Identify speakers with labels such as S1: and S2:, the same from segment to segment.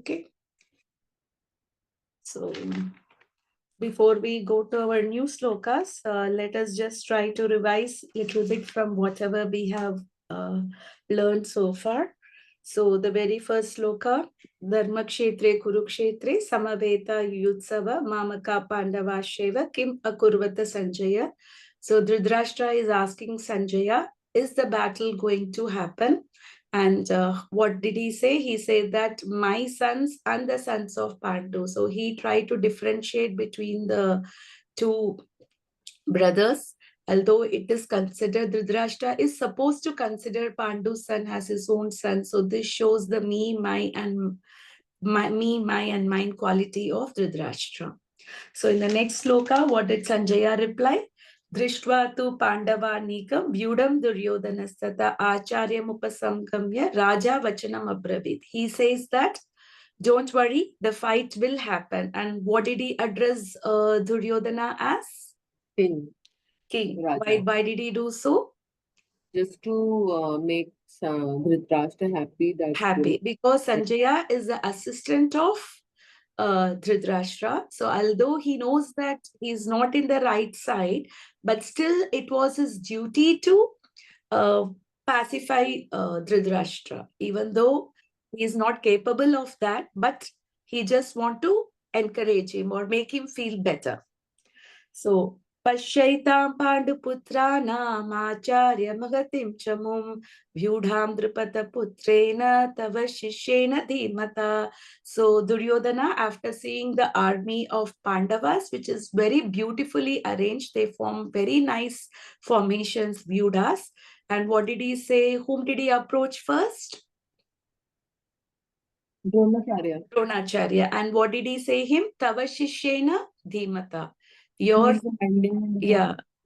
S1: Okay. So before we go to our new slokas, let us just try to revise a little bit from whatever we have learned so far. So the very first sloka, Dharma Kshetre Kurukshetre Samaveta Yutsava Mamaka Pandava Sheva Kim Akurvata Sanjaya. So Dhritarashtra is asking Sanjaya, is the battle going to happen? And what did he say? He said that my sons and the sons of Pandu. So he tried to differentiate between the two brothers. Although it is considered, Dhritarashtra is supposed to consider Pandu's son as his own son. So this shows the me, my, and mine quality of Dhritarashtra. So in the next sloka, what did Sanjaya reply? Drishtva tu Pandava Nikam Vyudam Duryodhanastata Acharyam Upasamgamya Raja Vachanam Abravit. He says that don't worry, the fight will happen. And what did he address Duryodhana as?
S2: King.
S1: King.
S2: Raja.
S1: Why did he do so?
S2: Just to make Dhritarashtra happy.
S1: Happy. Because Sanjaya is the assistant of Dhritarashtra. So although he knows that he's not in the right side, but still it was his duty to pacify Dhritarashtra, even though he is not capable of that, but he just want to encourage him or make him feel better. So, Pashaitam Panduputranam Acharya Magatim Chamum Vyudham Drupata Putrena Tava Shishena Dhimata. So, Duryodhana, after seeing the army of Pandavas, which is very beautifully arranged, they form very nice formations, Vyudhas. And what did he say? Whom did he approach first?
S2: Dronacharya.
S1: Dronacharya. And what did he say him? Tava Shishena Dhimata.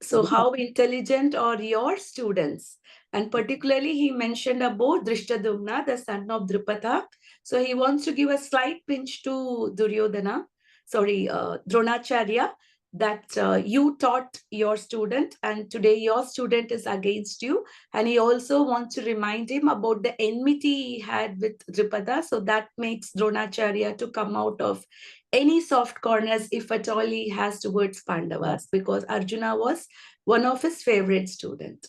S1: So how intelligent are your students? And particularly he mentioned about Drishtadumna, the son of Drupada. So he wants to give a slight pinch to Dronacharya, that you taught your student and today your student is against you. And he also wants to remind him about the enmity he had with Drupada. So that makes Dronacharya to come out of any soft corners, if at all he has, towards Pandavas, because Arjuna was one of his favorite students.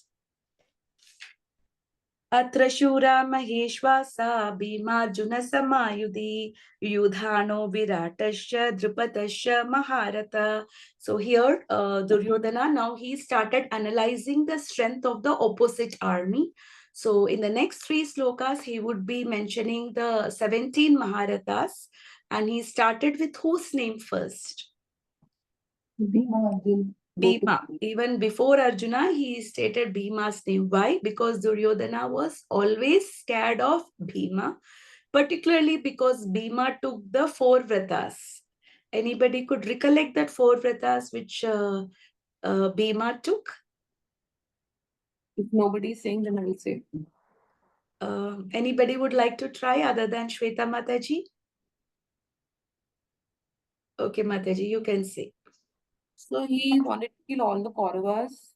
S1: Atra Shura Maheshwasa Bhimarjuna Samayudhi Yudhano Viratasya Drupadasya Maharata. So here Duryodhana, now he started analyzing the strength of the opposite army. So in the next 3 slokas, he would be mentioning the 17 Maharatas. And he started with whose name first?
S2: Bhima.
S1: Bhima. Even before Arjuna, he stated Bhima's name. Why? Because Duryodhana was always scared of Bhima, particularly because Bhima took the 4 vratas. Anybody could recollect that 4 vratas which Bhima took?
S2: If nobody is saying, then I will say.
S1: Anybody would like to try other than Shweta Mataji? Okay, Mataji, you can say.
S2: So he wanted to kill all the Kauravas.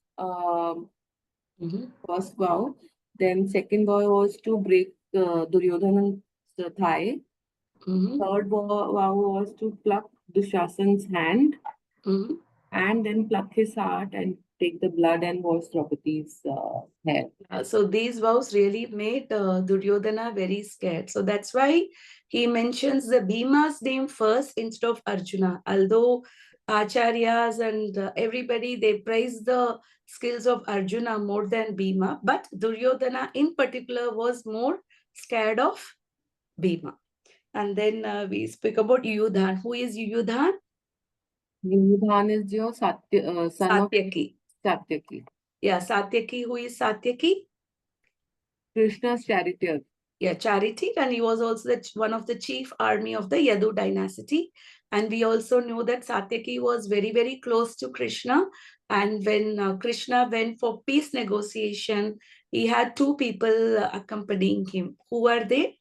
S2: First vow. Then second vow was to break Duryodhana's thigh. Third vow was to pluck Dushasan's hand. And then pluck his heart and take the blood and wash Draupadi's hair.
S1: So these vows really made Duryodhana very scared. So that's why he mentions the Bhima's name first instead of Arjuna. Although Acharyas and everybody, they praise the skills of Arjuna more than Bhima. But Duryodhana in particular was more scared of Bhima. And then we speak about Yuyudhan. Who is Yuyudhan?
S2: Yuyudhan is your son
S1: Satyaki.
S2: of Satyaki.
S1: Yeah, Satyaki. Who is Satyaki?
S2: Krishna's charioteer.
S1: Yeah, charity, and he was also one of the chief army of the Yadu dynasty. And we also know that Satyaki was very, very close to Krishna. And when Krishna went for peace negotiation, he had 2 people accompanying him. Who are they?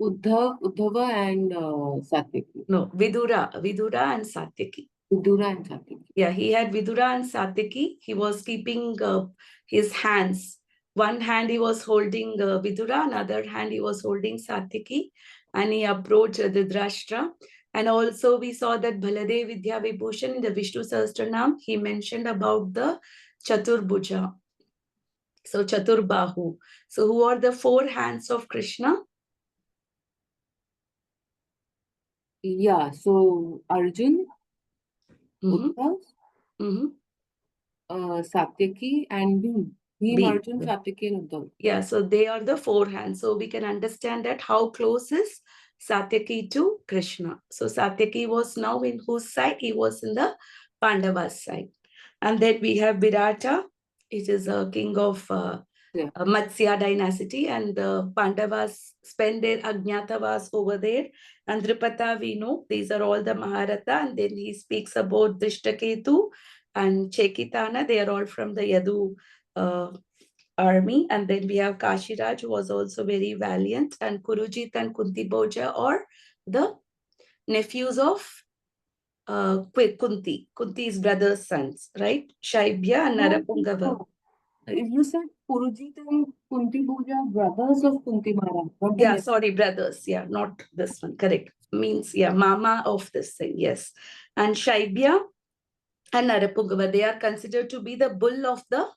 S2: Uddhava and Satyaki.
S1: No, Vidura and Satyaki.
S2: Vidura and Satyaki.
S1: Yeah, he had Vidura and Satyaki. He was keeping his hands. One hand he was holding Vidura, another hand he was holding Satyaki. and he approached Dhritarashtra. And also we saw that Baladev Vidya Vibhushan in the Vishnu Sahasranam, he mentioned about the Chaturbhuja. So Chaturbahu. So who are the four hands of Krishna?
S2: Yeah, so Arjun, Uddhav, Satyaki, and Bhim. Bhim, Arjun, Satyaki, and Uddhav.
S1: Yeah, so they are the four hands. So we can understand that how close is Satyaki to Krishna. So Satyaki was now in whose side? He was in the Pandavas side. And then we have Virata. It is a king of Matsya dynasty, and the Pandavas spend their Ajnatavas over there. And Dripata, we know, these are all the Maharata. And then he speaks about Drishtaketu and Chekitana. They are all from the Yadu army. And then we have Kashiraj, who was also very valiant, and Kurujit and Kunti Bhoja are the nephews of Kunti. Kunti's brother's sons, right? Shaibya and Narapungava.
S2: You said Purujit and Kunti Bhoja, brothers of Kunti Maharaj.
S1: Yeah, sorry, brothers. Yeah, not this one. Correct. Means, yeah, mama of this thing. Yes. And Shaibya and Narapungava, they are considered to be the bull of the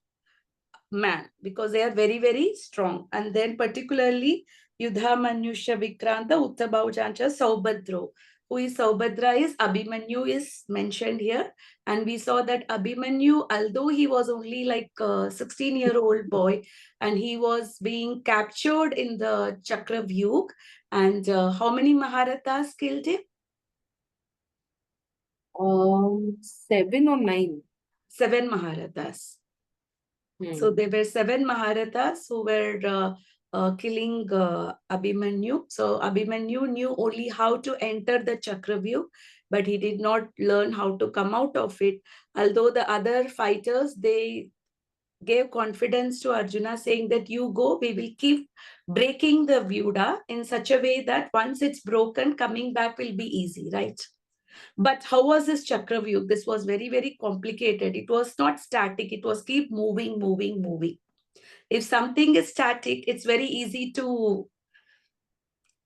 S1: man because they are very, very strong. And then particularly Yudha Manusha Vikranta Uttabhaujancha Saubhadro. Who is Saubhadra is Abhimanyu is mentioned here. And we saw that Abhimanyu, although he was only like a 16-year-old boy, and he was being captured in the Chakravyug. And how many Maharathas killed him?
S2: 7 or 9.
S1: 7 Maharathas. So there were 7 Maharathas who were killing Abhimanyu. So Abhimanyu knew only how to enter the Chakravyuh, but he did not learn how to come out of it. Although the other fighters, they gave confidence to Arjuna saying that you go, we will keep breaking the Vyuda in such a way that once it's broken, coming back will be easy, right? But how was this Chakravyuh? This was very, very complicated. It was not static. It was keep moving, moving, moving. If something is static, it's very easy to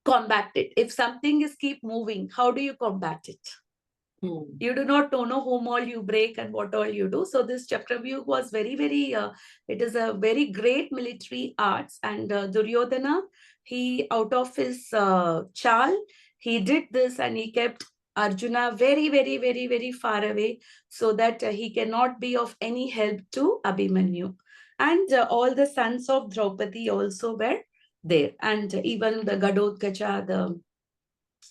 S1: combat it. If something is keep moving, how do you combat it? You do not know whom all you break and what all you do. So this Chakravyuh was very, very, it is a very great military arts. And Duryodhana, he out of his chal, he did this and he kept Arjuna very, very, very, very far away so that he cannot be of any help to Abhimanyu. And all the sons of Draupadi also were there. And even the Gadotkacha,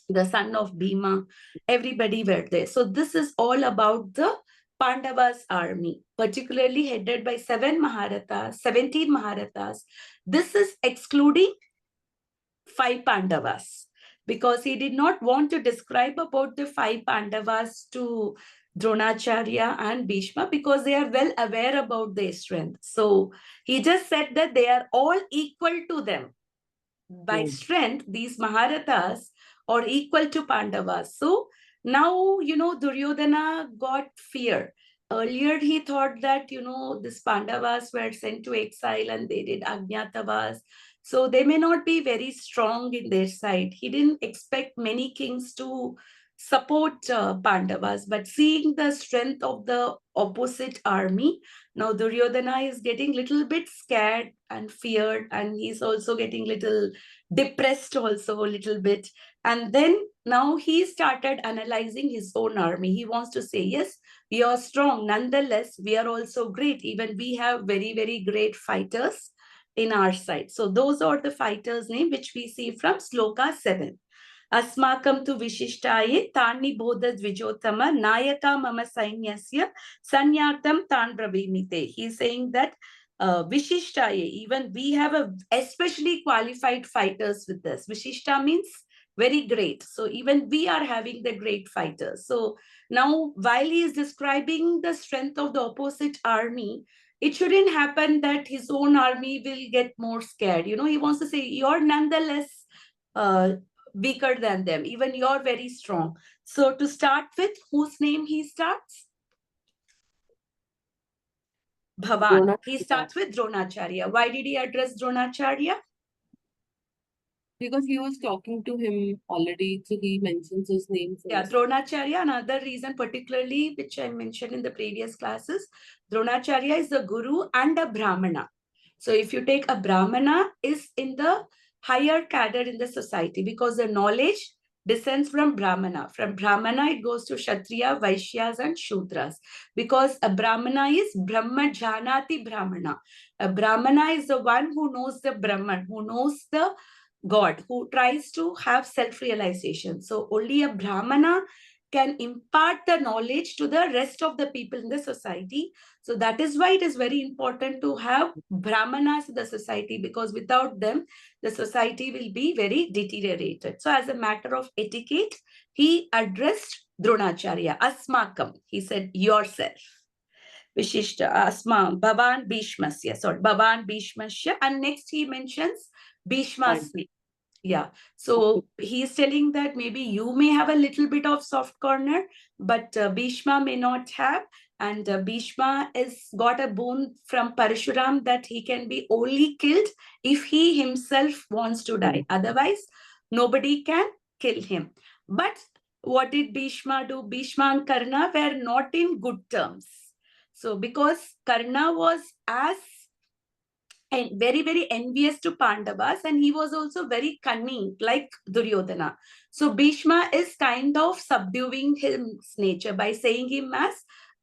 S1: the son of Bhima, everybody were there. So this is all about the Pandavas army, particularly headed by 7 Maharathas, 17 Maharathas. This is excluding 5 Pandavas because he did not want to describe about the 5 Pandavas to Dronacharya and Bhishma because they are well aware about their strength. So he just said that they are all equal to them. By strength, these Maharathas are equal to Pandavas. So now, Duryodhana got fear. Earlier, he thought that, these Pandavas were sent to exile and they did Ajnatavas. So they may not be very strong in their side. He didn't expect many kings to support Pandavas, but seeing the strength of the opposite army, now Duryodhana is getting little bit scared and feared, and he's also getting little depressed also a little bit. And then now he started analyzing his own army. He wants to say, yes, we are strong. Nonetheless, we are also great. Even we have very, very great fighters in our side. So those are the fighters' name which we see from Sloka 7. Asmakam tu Vishishtaye Tani Bodha Dvijotama Nayaka Mama Sainyasya Sanyartam Tan Brabhimite. He's saying that Vishishtaye, even we have a especially qualified fighters with us. Vishishta means very great. So even we are having the great fighters. So now while he is describing the strength of the opposite army, it shouldn't happen that his own army will get more scared. He wants to say, you're nonetheless weaker than them. Even you're very strong. So to start with, whose name he starts? Bhavan. He starts with Dronacharya. Why did he address Dronacharya?
S2: Because he was talking to him already, so he mentions his name first.
S1: Yeah, Dronacharya, another reason particularly, which I mentioned in the previous classes, Dronacharya is the guru and a Brahmana. So if you take a Brahmana is in the higher cadre in the society because the knowledge descends from Brahmana. From Brahmana, it goes to Kshatriya, Vaishyas and Shudras. Because a Brahmana is Brahma Janati Brahmana. A Brahmana is the one who knows the Brahman, who knows the God, who tries to have self-realization. So only a Brahmana can impart the knowledge to the rest of the people in the society. So that is why it is very important to have Brahmanas in the society, because without them, the society will be very deteriorated. So as a matter of etiquette, he addressed Dronacharya, Asmakam. He said, yourself. Vishishta, Asma, Bhavan Bhishmasya. Sorry, Bhavan Bhishmasya. And next he mentions Bhishmasmi. Yeah. So he's telling that maybe you may have a little bit of soft corner, but Bhishma may not have. And Bhishma has got a boon from Parshuram that he can be only killed if he himself wants to die. Otherwise, nobody can kill him. But what did Bhishma do? Bhishma and Karna were not in good terms. So because Karna was as and very, very envious to Pandavas, and he was also very cunning, like Duryodhana. So Bhishma is kind of subduing his nature by saying him as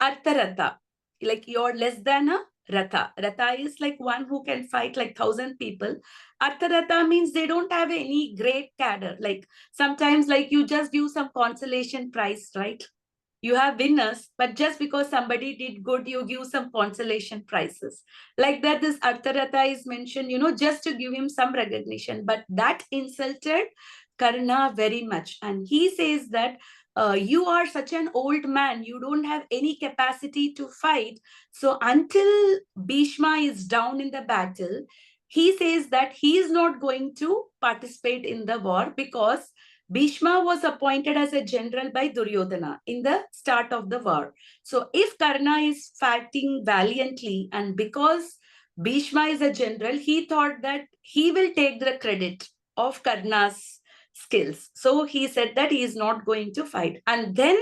S1: Artharatha, like you're less than a Ratha. Ratha is like one who can fight like 1,000 people. Artharatha means they don't have any great cadre. Like sometimes, like you just give some consolation prize, right? You have winners, but just because somebody did good, you give some consolation prizes. Like that, this Artharatha is mentioned, just to give him some recognition. But that insulted Karna very much. And he says that you are such an old man, you don't have any capacity to fight. So until Bhishma is down in the battle, he says that he is not going to participate in the war because Bhishma was appointed as a general by Duryodhana in the start of the war. So if Karna is fighting valiantly, and because Bhishma is a general, he thought that he will take the credit of Karna's skills. So he said that he is not going to fight. And then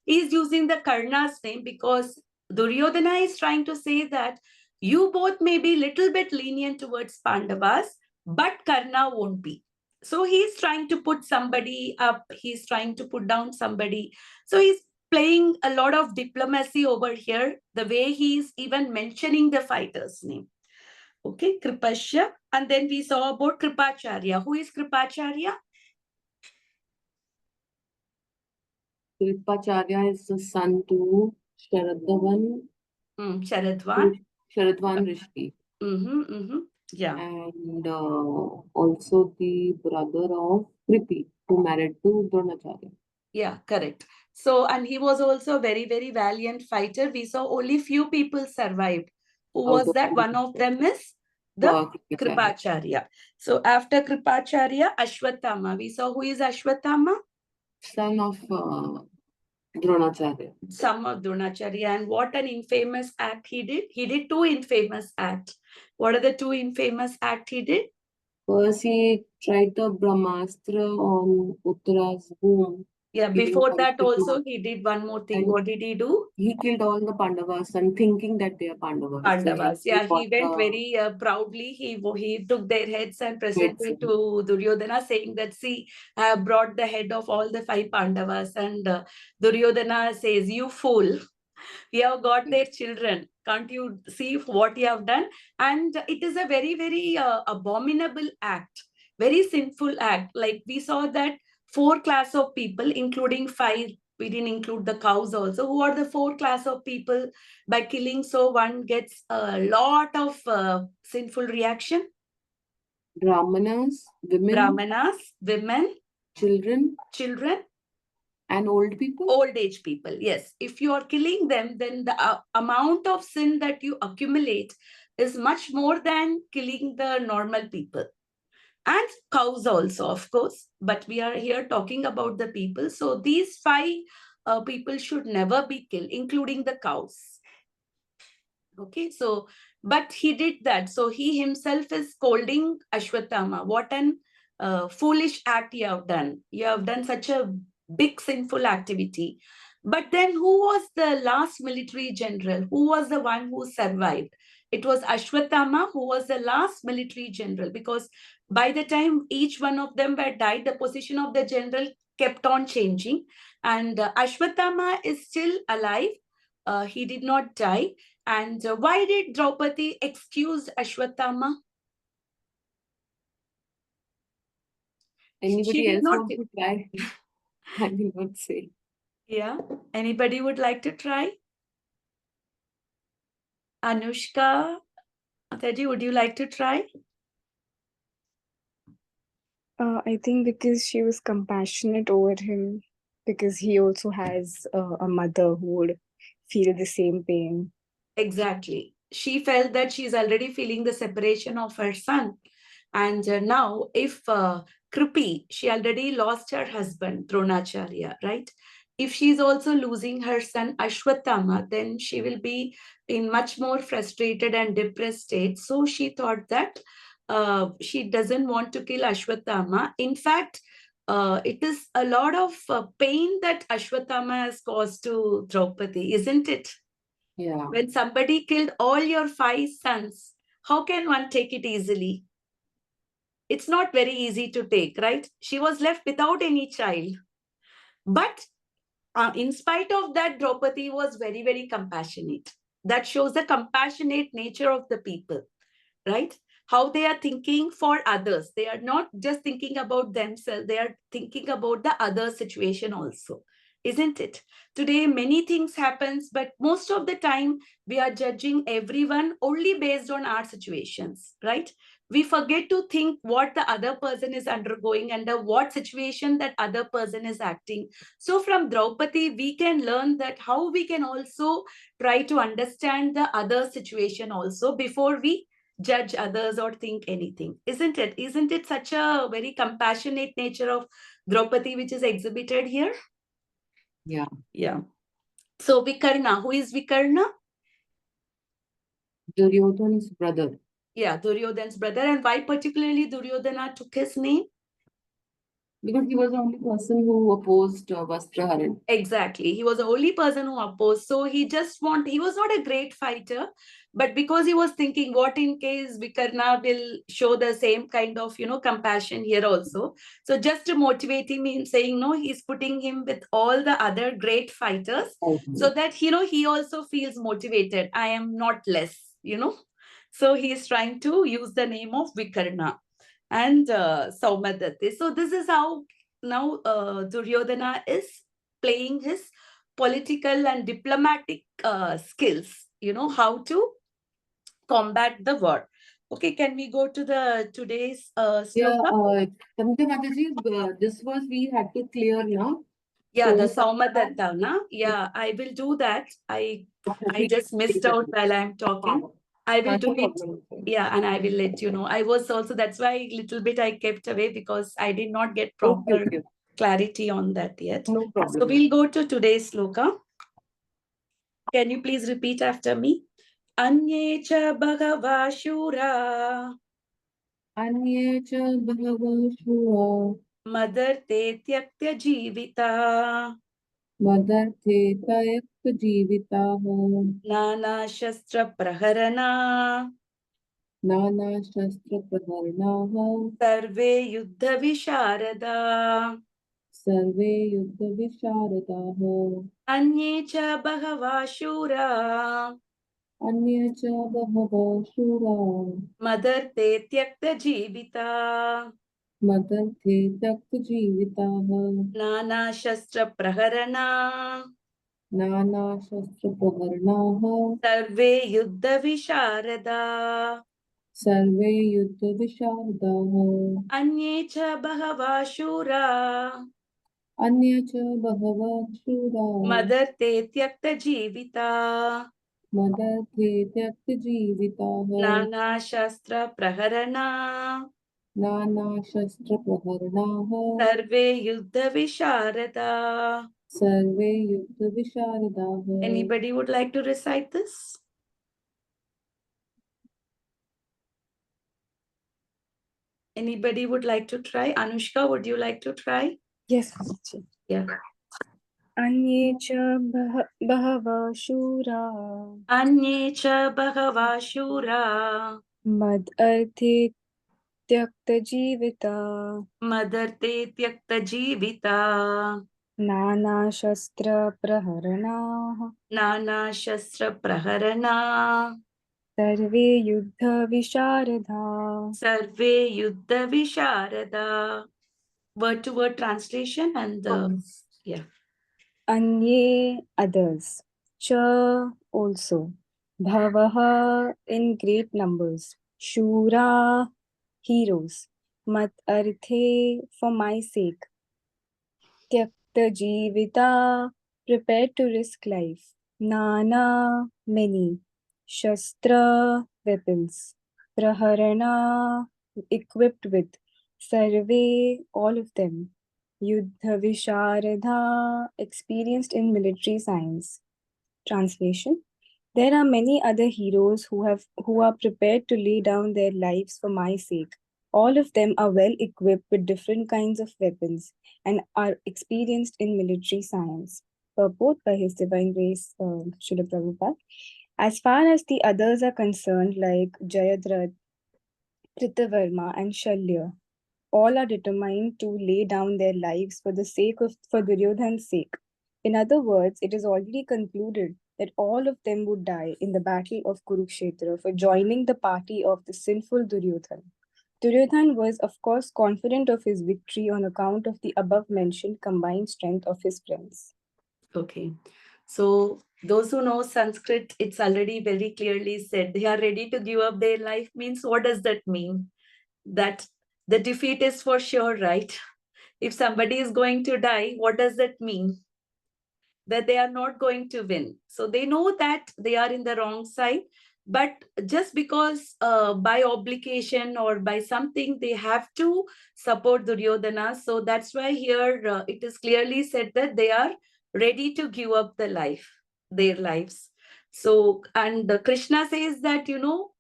S1: he is using the Karna's name because Duryodhana is trying to say that you both may be little bit lenient towards Pandavas, but Karna won't be. So he's trying to put somebody up, he's trying to put down somebody. So he's playing a lot of diplomacy over here, the way he's even mentioning the fighter's name. Okay, Kripasya. And then we saw about Kripacharya. Who is Kripacharya?
S2: Kripacharya is the son to Sharadvan. Sharadvan Rishi.
S1: Yeah.
S2: And also the brother of Kripi, who married to Dronacharya.
S1: Yeah, correct. So, and he was also a very, very valiant fighter. We saw only few people survived. Who was that? One of them is the Kripacharya. So after Kripacharya, Ashwatthama. We saw who is Ashwatthama?
S2: Son of Dronacharya.
S1: Son of Dronacharya. And what an infamous act he did. He did two infamous acts. What are the two infamous acts he did?
S2: First, he tried the Brahmastra on Uttara's womb.
S1: Yeah, before that also he did one more thing. And what did he do?
S2: He killed all the Pandavas and thinking that they are Pandavas.
S1: Pandavas. Yeah, he went very proudly. He took their heads and presented to Duryodhana, saying that, see, I have brought the head of all the 5 Pandavas. And Duryodhana says, you fool, we have got their children. Can't you see what you have done? And it is a very, very abominable act, very sinful act. Like we saw that 4 class of people, including 5, we didn't include the cows also. Who are the 4 class of people? By killing, so one gets a lot of sinful reaction.
S2: Brahmanas,
S1: women, children,
S2: and old people?
S1: Old age people, yes. If you are killing them, then the amount of sin that you accumulate is much more than killing the normal people. And cows also, of course. But we are here talking about the people. So these 5 people should never be killed, including the cows. Okay, so, but he did that. So he himself is scolding Ashwatthama. What an foolish act you have done. You have done such a big sinful activity. But then who was the last military general? Who was the one who survived? It was Ashwatthama who was the last military general, because by the time each one of them were died, the position of the general kept on changing. And Ashwatthama is still alive. He did not die. And why did Draupadi excuse Ashwatthama?
S2: Anybody else want to try? I will not say.
S1: Yeah. Anybody would like to try? Anushka, Ataji, would you like to try?
S3: I think because she was compassionate over him, because he also has a mother who would feel the same pain.
S1: Exactly. She felt that she's already feeling the separation of her son. And now, if Kripi, she already lost her husband, Dronacharya, right? If she's also losing her son, Ashwatthama, then she will be in much more frustrated and depressed state. So she thought that she doesn't want to kill Ashwatthama. In fact, it is a lot of pain that Ashwatthama has caused to Draupadi, isn't it?
S2: Yeah.
S1: When somebody killed all your 5 sons, how can one take it easily? It's not very easy to take, right? She was left without any child. But in spite of that, Draupadi was very, very compassionate. That shows the compassionate nature of the people, right? How they are thinking for others. They are not just thinking about themselves, they are thinking about the other situation also, isn't it? Today, many things happens, but most of the time, we are judging everyone only based on our situations, right? We forget to think what the other person is undergoing, under what situation that other person is acting. So from Draupadi, we can learn that how we can also try to understand the other situation also before we judge others or think anything, isn't it? Isn't it such a very compassionate nature of Draupadi which is exhibited here? Yeah. So Vikarna, who is Vikarna?
S2: Duryodhana's brother.
S1: Yeah, Duryodhana's brother. And why particularly Duryodhana took his name?
S2: Because he was the only person who opposed Vastraharan.
S1: Exactly. He was the only person who opposed. So he was not a great fighter, but because he was thinking, what in case Vikarna will show the same kind of, compassion here also. So just to motivate him in saying, no, he's putting him with all the other great fighters so that, he also feels motivated. I am not less. So he is trying to use the name of Vikarna and Saumadatti. So this is how now Duryodhana is playing his political and diplomatic skills, how to combat the war. Okay, can we go to the today's sloka?
S2: Tamika Mataji, this was we had to clear now.
S1: Yeah,
S2: So,
S1: the Saumadatta, na? Yeah, I will do that. I just missed out while I'm talking. I will do it. Yeah, and I will let you know. I was also, that's why little bit I kept away because I did not get proper clarity on that yet.
S2: No problem.
S1: So we'll go to today's sloka. Can you please repeat after me? Anye cha bhagava shura.
S2: Anye cha bhagava shura.
S1: Madarte tyaktya jivita.
S2: Madarte tyaktya jivita.
S1: Nana shastra praharana.
S2: Nana shastra praharana.
S1: Sarve yuddha visharada.
S2: Sarve yuddha visharada.
S1: Anye cha bhagava shura.
S2: Anye cha bhagava shura.
S1: Madarte tyakta jivita.
S2: Madarte tyaktya jivita.
S1: Nana shastra praharana.
S2: Nana shastra praharana.
S1: Sarve yuddha visharada.
S2: Sarve yuddha visharada.
S1: Anye cha bhagava shura.
S2: Anya cha bhagava shura.
S1: Madarte tyakta jivita.
S2: Madarte tyakta jivita.
S1: Nana shastra praharana.
S2: Nana shastra praharana.
S1: Sarve yuddha visharada.
S2: Sarve yuddha visharada.
S1: Anybody would like to recite this? Anybody would like to try? Anushka, would you like to try?
S3: Yes, Mataji.
S1: Yeah.
S3: Anye cha bahava shura
S1: Anye cha bahava shura
S3: mad arthe tyakta jivita
S1: madarte tyakta jivita
S3: nana shastra praharana
S1: nana shastra praharana
S3: sarve yuddha visharadha.
S1: sarve yuddha visharada. Word to word translation and yeah.
S3: Anye, others. Cha, also. Bhavaha, in great numbers. Shura, heroes. Mat arthe, for my sake. Tyakta jivita, prepared to risk life. Nana, many. Shastra, weapons. Praharana, equipped with. Sarve, all of them. Yuddha Visharadha, experienced in military science. Translation: there are many other heroes who are prepared to lay down their lives for my sake. All of them are well equipped with different kinds of weapons and are experienced in military science. Purport by His Divine Grace, Srila Prabhupada. As far as the others are concerned, like Jayadratha, Kritavarma, and Shalya, all are determined to lay down their lives for Duryodhana's sake. In other words, it is already concluded that all of them would die in the battle of Kurukshetra for joining the party of the sinful Duryodhana. Duryodhana was, of course, confident of his victory on account of the above mentioned combined strength of his friends.
S1: Okay. So those who know Sanskrit, it's already very clearly said they are ready to give up their life means what does that mean? That the defeat is for sure, right? If somebody is going to die, what does that mean? That they are not going to win. So they know that they are in the wrong side, but just because by obligation or by something they have to support Duryodhana. So that's why here it is clearly said that they are ready to give up their lives. So, and Krishna says that, to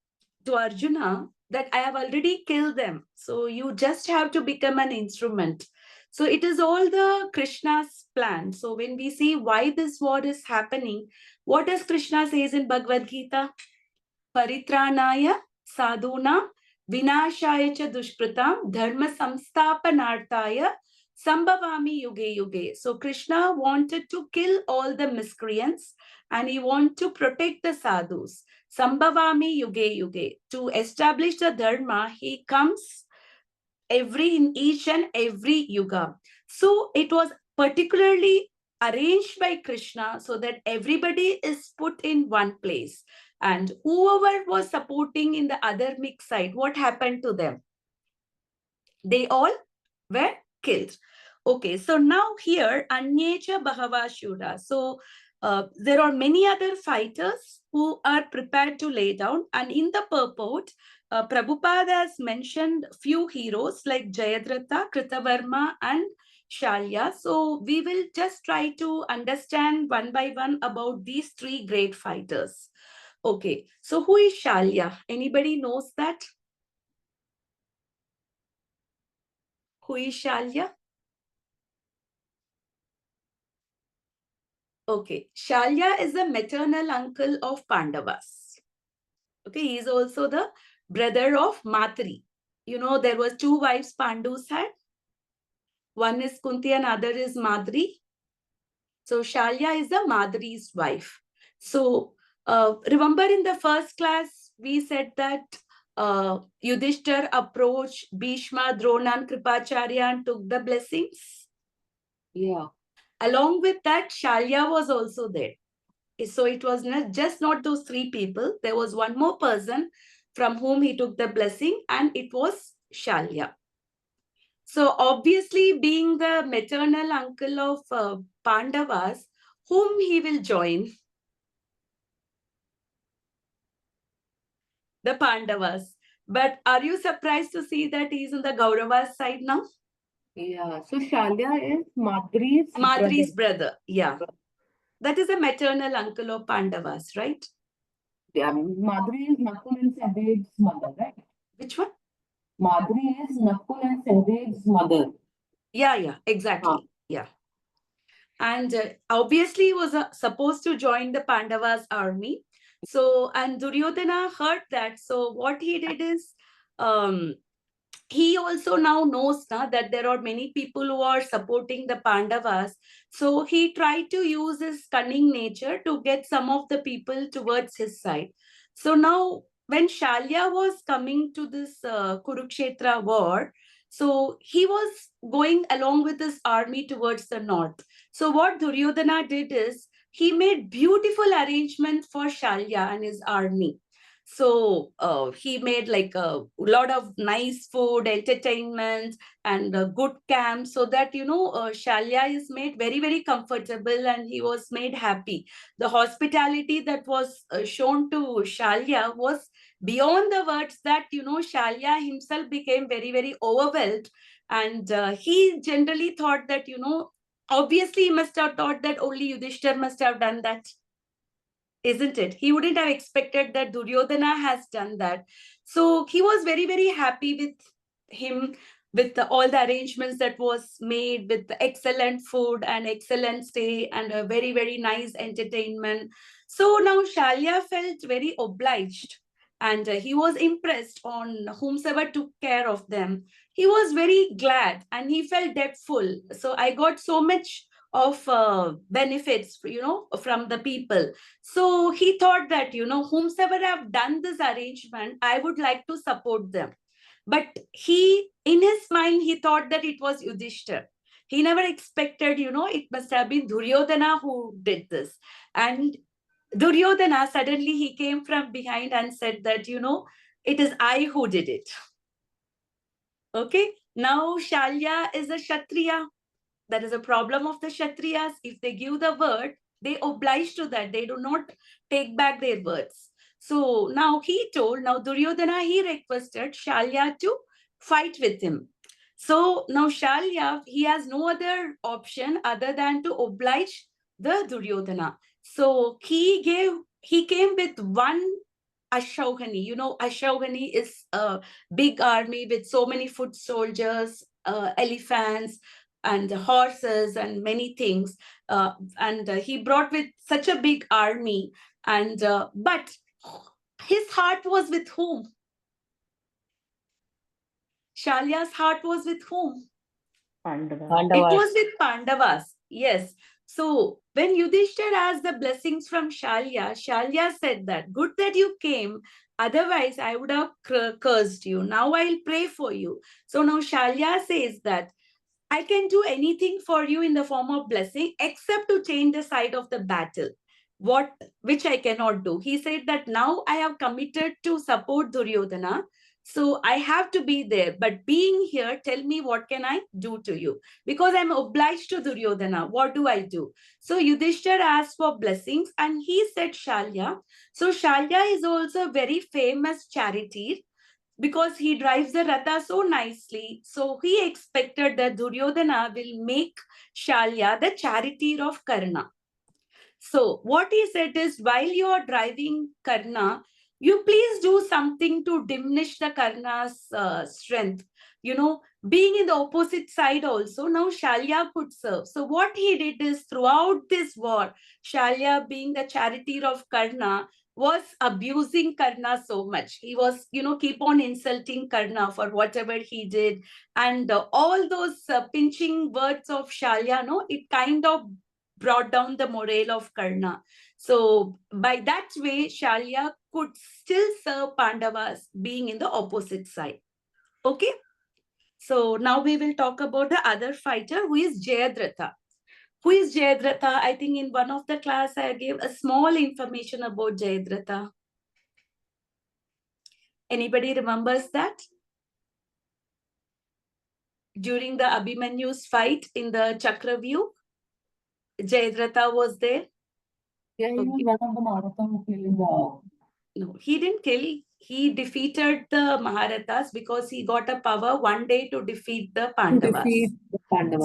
S1: Arjuna, that I have already killed them. So you just have to become an instrument. So it is all the Krishna's plan. So when we see why this war is happening, what does Krishna says in Bhagavad Gita? Paritranaya sadhuna vinashaya cha dushpratam dharma samstapanartaya sambhavami yuge yuge. So Krishna wanted to kill all the miscreants and he wanted to protect the sadhus. Sambhavami yuge yuge. To establish the dharma, he comes in each and every yuga. So it was particularly arranged by Krishna so that everybody is put in one place. And whoever was supporting in the other mix side, what happened to them? They all were killed. Okay, so now here, Anyecha Bahava Shura. So there are many other fighters who are prepared to lay down. And in the purport, Prabhupada has mentioned few heroes like Jayadratha, Kritavarma, and Shalya. So we will just try to understand one by one about these three great fighters. Okay, so who is Shalya? Anybody knows that? Who is Shalya? Okay, Shalya is the maternal uncle of Pandavas. Okay, he is also the brother of Matri. There was two wives Pandus had. One is Kunti and other is Madri. So Shalya is the Madri's wife. So remember in the first class, we said that Yudhishthir approached Bhishma, Drona and Kripacharya and took the blessings.
S2: Yeah.
S1: Along with that, Shalya was also there. So it was not those three people. There was one more person from whom he took the blessing, and it was Shalya. So obviously, being the maternal uncle of Pandavas, whom he will join? The Pandavas. But are you surprised to see that he's on the Kauravas side now?
S2: Yeah. So Shalya is
S1: Madri's brother. Yeah. That is a maternal uncle of Pandavas, right?
S2: Yeah. Madri is Nakul and Sahedev's mother, right?
S1: Which one?
S2: Madhuri is Nakul and Sahadev's mother.
S1: Yeah, exactly. Yeah. And obviously he was supposed to join the Pandavas army. So, and Duryodhana heard that. So what he did is, um, he also now knows that there are many people who are supporting the Pandavas. So he tried to use his cunning nature to get some of the people towards his side. So now when Shalya was coming to this Kurukshetra war, so he was going along with his army towards the north. So what Duryodhana did is he made beautiful arrangements for Shalya and his army. So he made like a lot of nice food, entertainment, and good camp, so that Shalya is made very, very comfortable, and he was made happy. The hospitality that was shown to Shalya was beyond the words, that Shalya himself became very, very overwhelmed, and he generally thought that obviously he must have thought that only Yudhishthir must have done that, isn't it? He wouldn't have expected that Duryodhana has done that. So he was very, very happy with him, with all the arrangements that was made, with the excellent food and excellent stay and a very, very nice entertainment. So now Shalya felt very obliged, and he was impressed on whomsoever took care of them. He was very glad and he felt debtful. So I got so much of benefits, from the people. So he thought that, whomsoever have done this arrangement, I would like to support them. But he, in his mind, he thought that it was Yudhishthir. He never expected, it must have been Duryodhana who did this. And Duryodhana, suddenly he came from behind and said that, it is I who did it. Okay. Now Shalya is a Kshatriya. That is a problem of the Kshatriyas. If they give the word, they oblige to that. They do not take back their words. So now Duryodhana, he requested Shalya to fight with him. So now Shalya, he has no other option other than to oblige the Duryodhana. So he came with one Ashaughani. Ashaughani is a big army with so many foot soldiers, elephants, and horses and many things. And he brought with such a big army. And but his heart was with whom? Shalya's heart was with whom?
S2: Pandavas.
S1: It was with Pandavas. Yes. So when Yudhishthir asked the blessings from Shalya, Shalya said that, good that you came. Otherwise, I would have cursed you. Now I'll pray for you. So now Shalya says that, I can do anything for you in the form of blessing, except to change the side of the battle, which I cannot do. He said that now I have committed to support Duryodhana, so I have to be there. But being here, tell me, what can I do to you? Because I'm obliged to Duryodhana. What do I do? So Yudhishthir asked for blessings, and he said Shalya. So Shalya is also a very famous charioteer, because he drives the Ratha so nicely. So he expected that Duryodhana will make Shalya the charioteer of Karna. So what he said is, while you are driving Karna, you please do something to diminish the Karna's strength. Being in the opposite side also, now Shalya could serve. So what he did is, throughout this war, Shalya, being the charioteer of Karna, was abusing Karna so much. He was, keep on insulting Karna for whatever he did. And all those pinching words of Shalya, it kind of brought down the morale of Karna. So by that way, Shalya could still serve Pandavas being in the opposite side. Okay. So now we will talk about the other fighter, who is Jayadratha. Who is Jayadratha? I think in one of the class I gave a small information about Jayadratha. Anybody remembers that? During the Abhimanyu's fight in the Chakravyuh, Jayadratha was there.
S2: Yeah, he was one of the Marathon who killed.
S1: No, he didn't kill. He defeated the Maharathas because he got a power one day to defeat the Pandavas.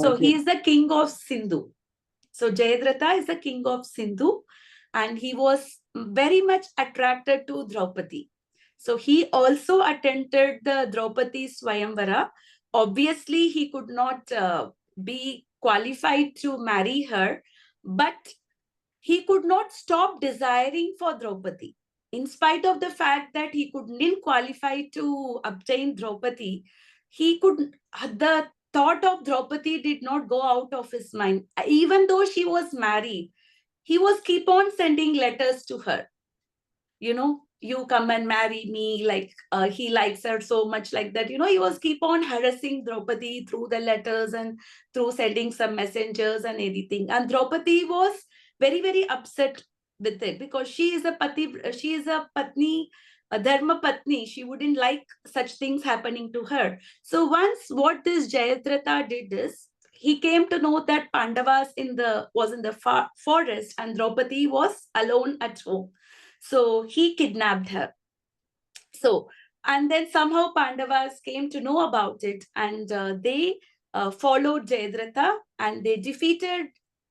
S1: So he is the king of Sindhu. So Jayadratha is the king of Sindhu, and he was very much attracted to Draupadi. So he also attended the Draupadi Swayamvara. Obviously, he could not be qualified to marry her, but he could not stop desiring for Draupadi. In spite of the fact that he couldn't qualify to obtain Draupadi, the thought of Draupadi did not go out of his mind. Even though she was married, he was keep on sending letters to her. You come and marry me, like he likes her so much, like that. He was keep on harassing Draupadi through the letters and through sending some messengers and everything. And Draupadi was very, very upset with it, because she is a patni, a dharma patni. She wouldn't like such things happening to her. So once what this Jayadratha did is, he came to know that Pandavas was in the forest and Draupadi was alone at home. So he kidnapped her. So, and then somehow Pandavas came to know about it, and they followed Jayadratha and they defeated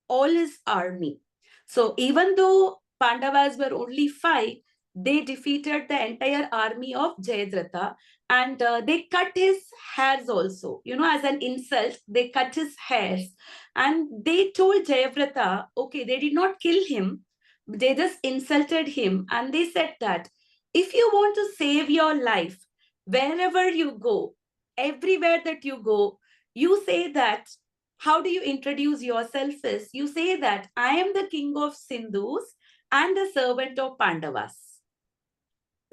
S1: all his army. So even though Pandavas were only 5, they defeated the entire army of Jayadratha, and they cut his hairs also. As an insult, they cut his hairs. And they told Jayadratha, okay, they did not kill him, they just insulted him. And they said that if you want to save your life, wherever you go, everywhere that you go, you say that, how do you introduce yourself is, you say that I am the king of Sindhus and the servant of Pandavas.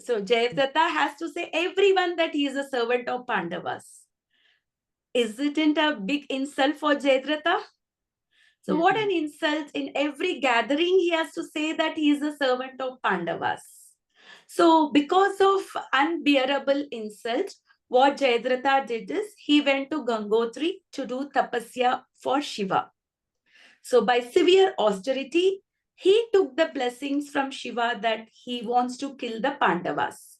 S1: So Jayadratha has to say everyone that he is a servant of Pandavas. Isn't it a big insult for Jayadratha? So what an insult. In every gathering, he has to say that he is a servant of Pandavas. So because of unbearable insult, what Jayadratha did is, he went to Gangotri to do tapasya for Shiva. So by severe austerity, he took the blessings from Shiva that he wants to kill the Pandavas.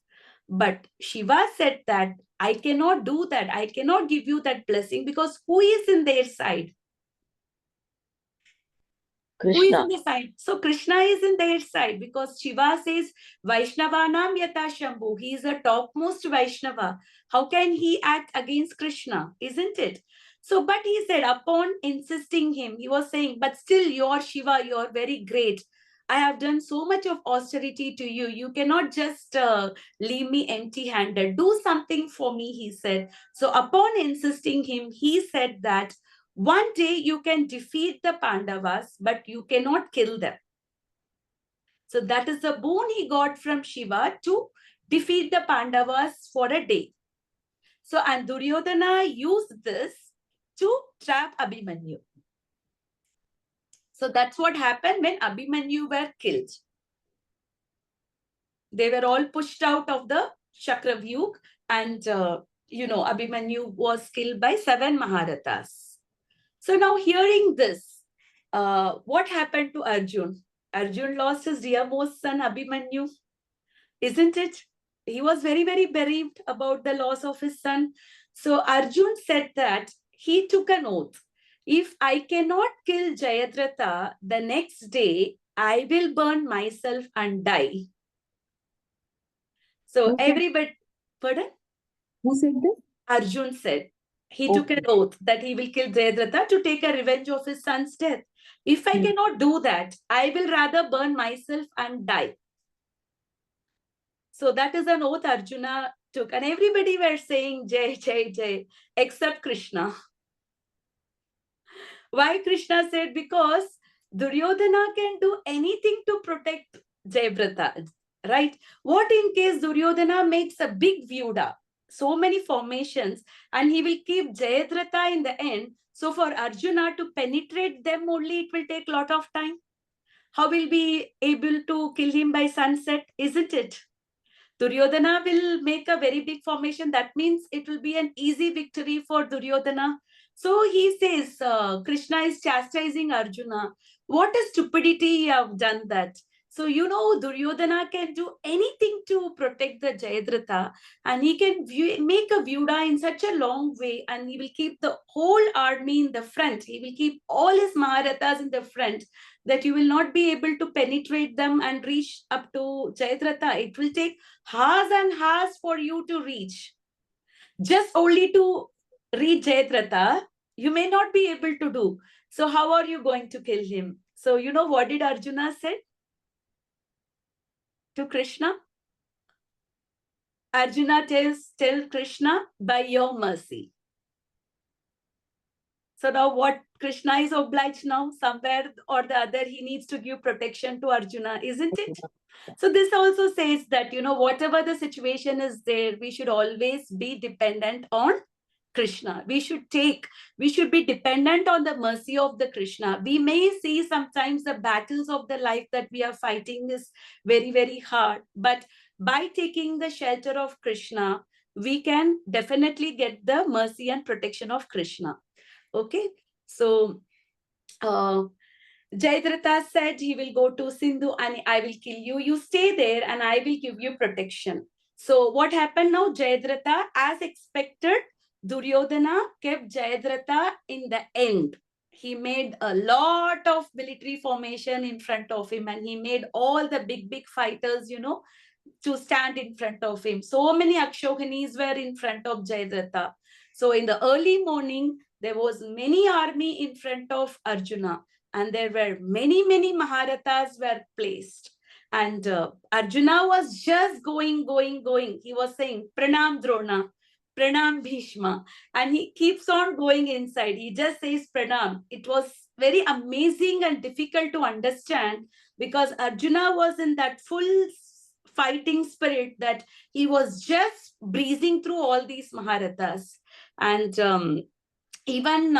S1: But Shiva said that, I cannot do that. I cannot give you that blessing, because who is in their side? Krishna. Who is in their side? So Krishna is in their side, because Shiva says, Vaishnavanam yata Shambhu. He is a topmost Vaishnava. How can he act against Krishna? Isn't it? So, but he said, upon insisting him, he was saying, but still you're Shiva, you're very great. I have done so much of austerity to you. You cannot just leave me empty-handed. Do something for me, he said. So upon insisting him, he said that one day you can defeat the Pandavas, but you cannot kill them. So that is the boon he got from Shiva, to defeat the Pandavas for a day. So, and Duryodhana used this to trap Abhimanyu. So that's what happened when Abhimanyu were killed. They were all pushed out of the Chakravyuh, and Abhimanyu was killed by 7 Maharathas. So now, hearing this, what happened to Arjun? Arjun lost his dearmost son Abhimanyu, isn't it? He was very, very bereaved about the loss of his son. So Arjun said that he took an oath. If I cannot kill Jayadratha, the next day I will burn myself and die. So everybody, pardon?
S2: Who said this?
S1: Arjun said. He took an oath that he will kill Jayadratha to take a revenge of his son's death. If I cannot do that, I will rather burn myself and die. So that is an oath Arjuna took. And everybody were saying Jai, Jai, Jai, except Krishna. Why Krishna said? Because Duryodhana can do anything to protect Jayadratha, right? What in case Duryodhana makes a big vyuda, so many formations, and he will keep Jayadratha in the end. So for Arjuna to penetrate them only, it will take a lot of time. How will be able to kill him by sunset, isn't it? Duryodhana will make a very big formation. That means it will be an easy victory for Duryodhana. So he says, Krishna is chastising Arjuna. What a stupidity you have done that. So, Duryodhana can do anything to protect the Jayadratha, and he can make a Vyuda in such a long way, and he will keep the whole army in the front. He will keep all his Maharathas in the front, that you will not be able to penetrate them and reach up to Jayadratha. It will take hours and hours for you to reach. Just only to reach Jayadratha, you may not be able to do. So how are you going to kill him? So what did Arjuna say to Krishna? Arjuna tell Krishna, by your mercy. So now what Krishna is obliged now, somewhere or the other, he needs to give protection to Arjuna, isn't it? So this also says that, whatever the situation is there, we should always be dependent on Krishna. We should be dependent on the mercy of the Krishna. We may see sometimes the battles of the life that we are fighting is very, very hard. But by taking the shelter of Krishna, we can definitely get the mercy and protection of Krishna. Okay. So, Jayadratha said he will go to Sindhu and I will kill you. You stay there and I will give you protection. So what happened now? Jayadratha, as expected, Duryodhana kept Jayadratha in the end. He made a lot of military formation in front of him, and he made all the big fighters, to stand in front of him. So many Akshohinis were in front of Jayadratha. So in the early morning, there was many army in front of Arjuna, and there were many Maharathas were placed. And Arjuna was just going. He was saying, Pranam Drona, Pranam Bhishma. And he keeps on going inside. He just says Pranam. It was very amazing and difficult to understand, because Arjuna was in that full fighting spirit that he was just breezing through all these Maharathas. And even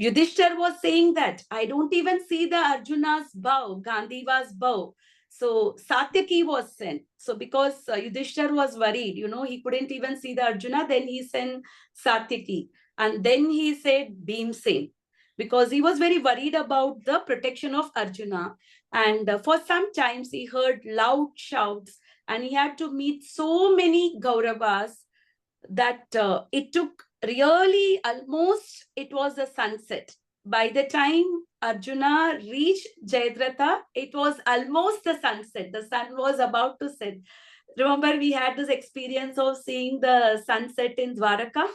S1: Yudhishthir was saying that, I don't even see the Arjuna's bow, Gandhiva's bow. So Satyaki was sent. So because Yudhishthir was worried, he couldn't even see the Arjuna, then he sent Satyaki. And then he said Bhimsen, because he was very worried about the protection of Arjuna. And for some times he heard loud shouts, and he had to meet so many Kauravas that it took really almost, it was the sunset. By the time Arjuna reached Jayadratha, it was almost the sunset. The sun was about to set. Remember, we had this experience of seeing the sunset in Dwaraka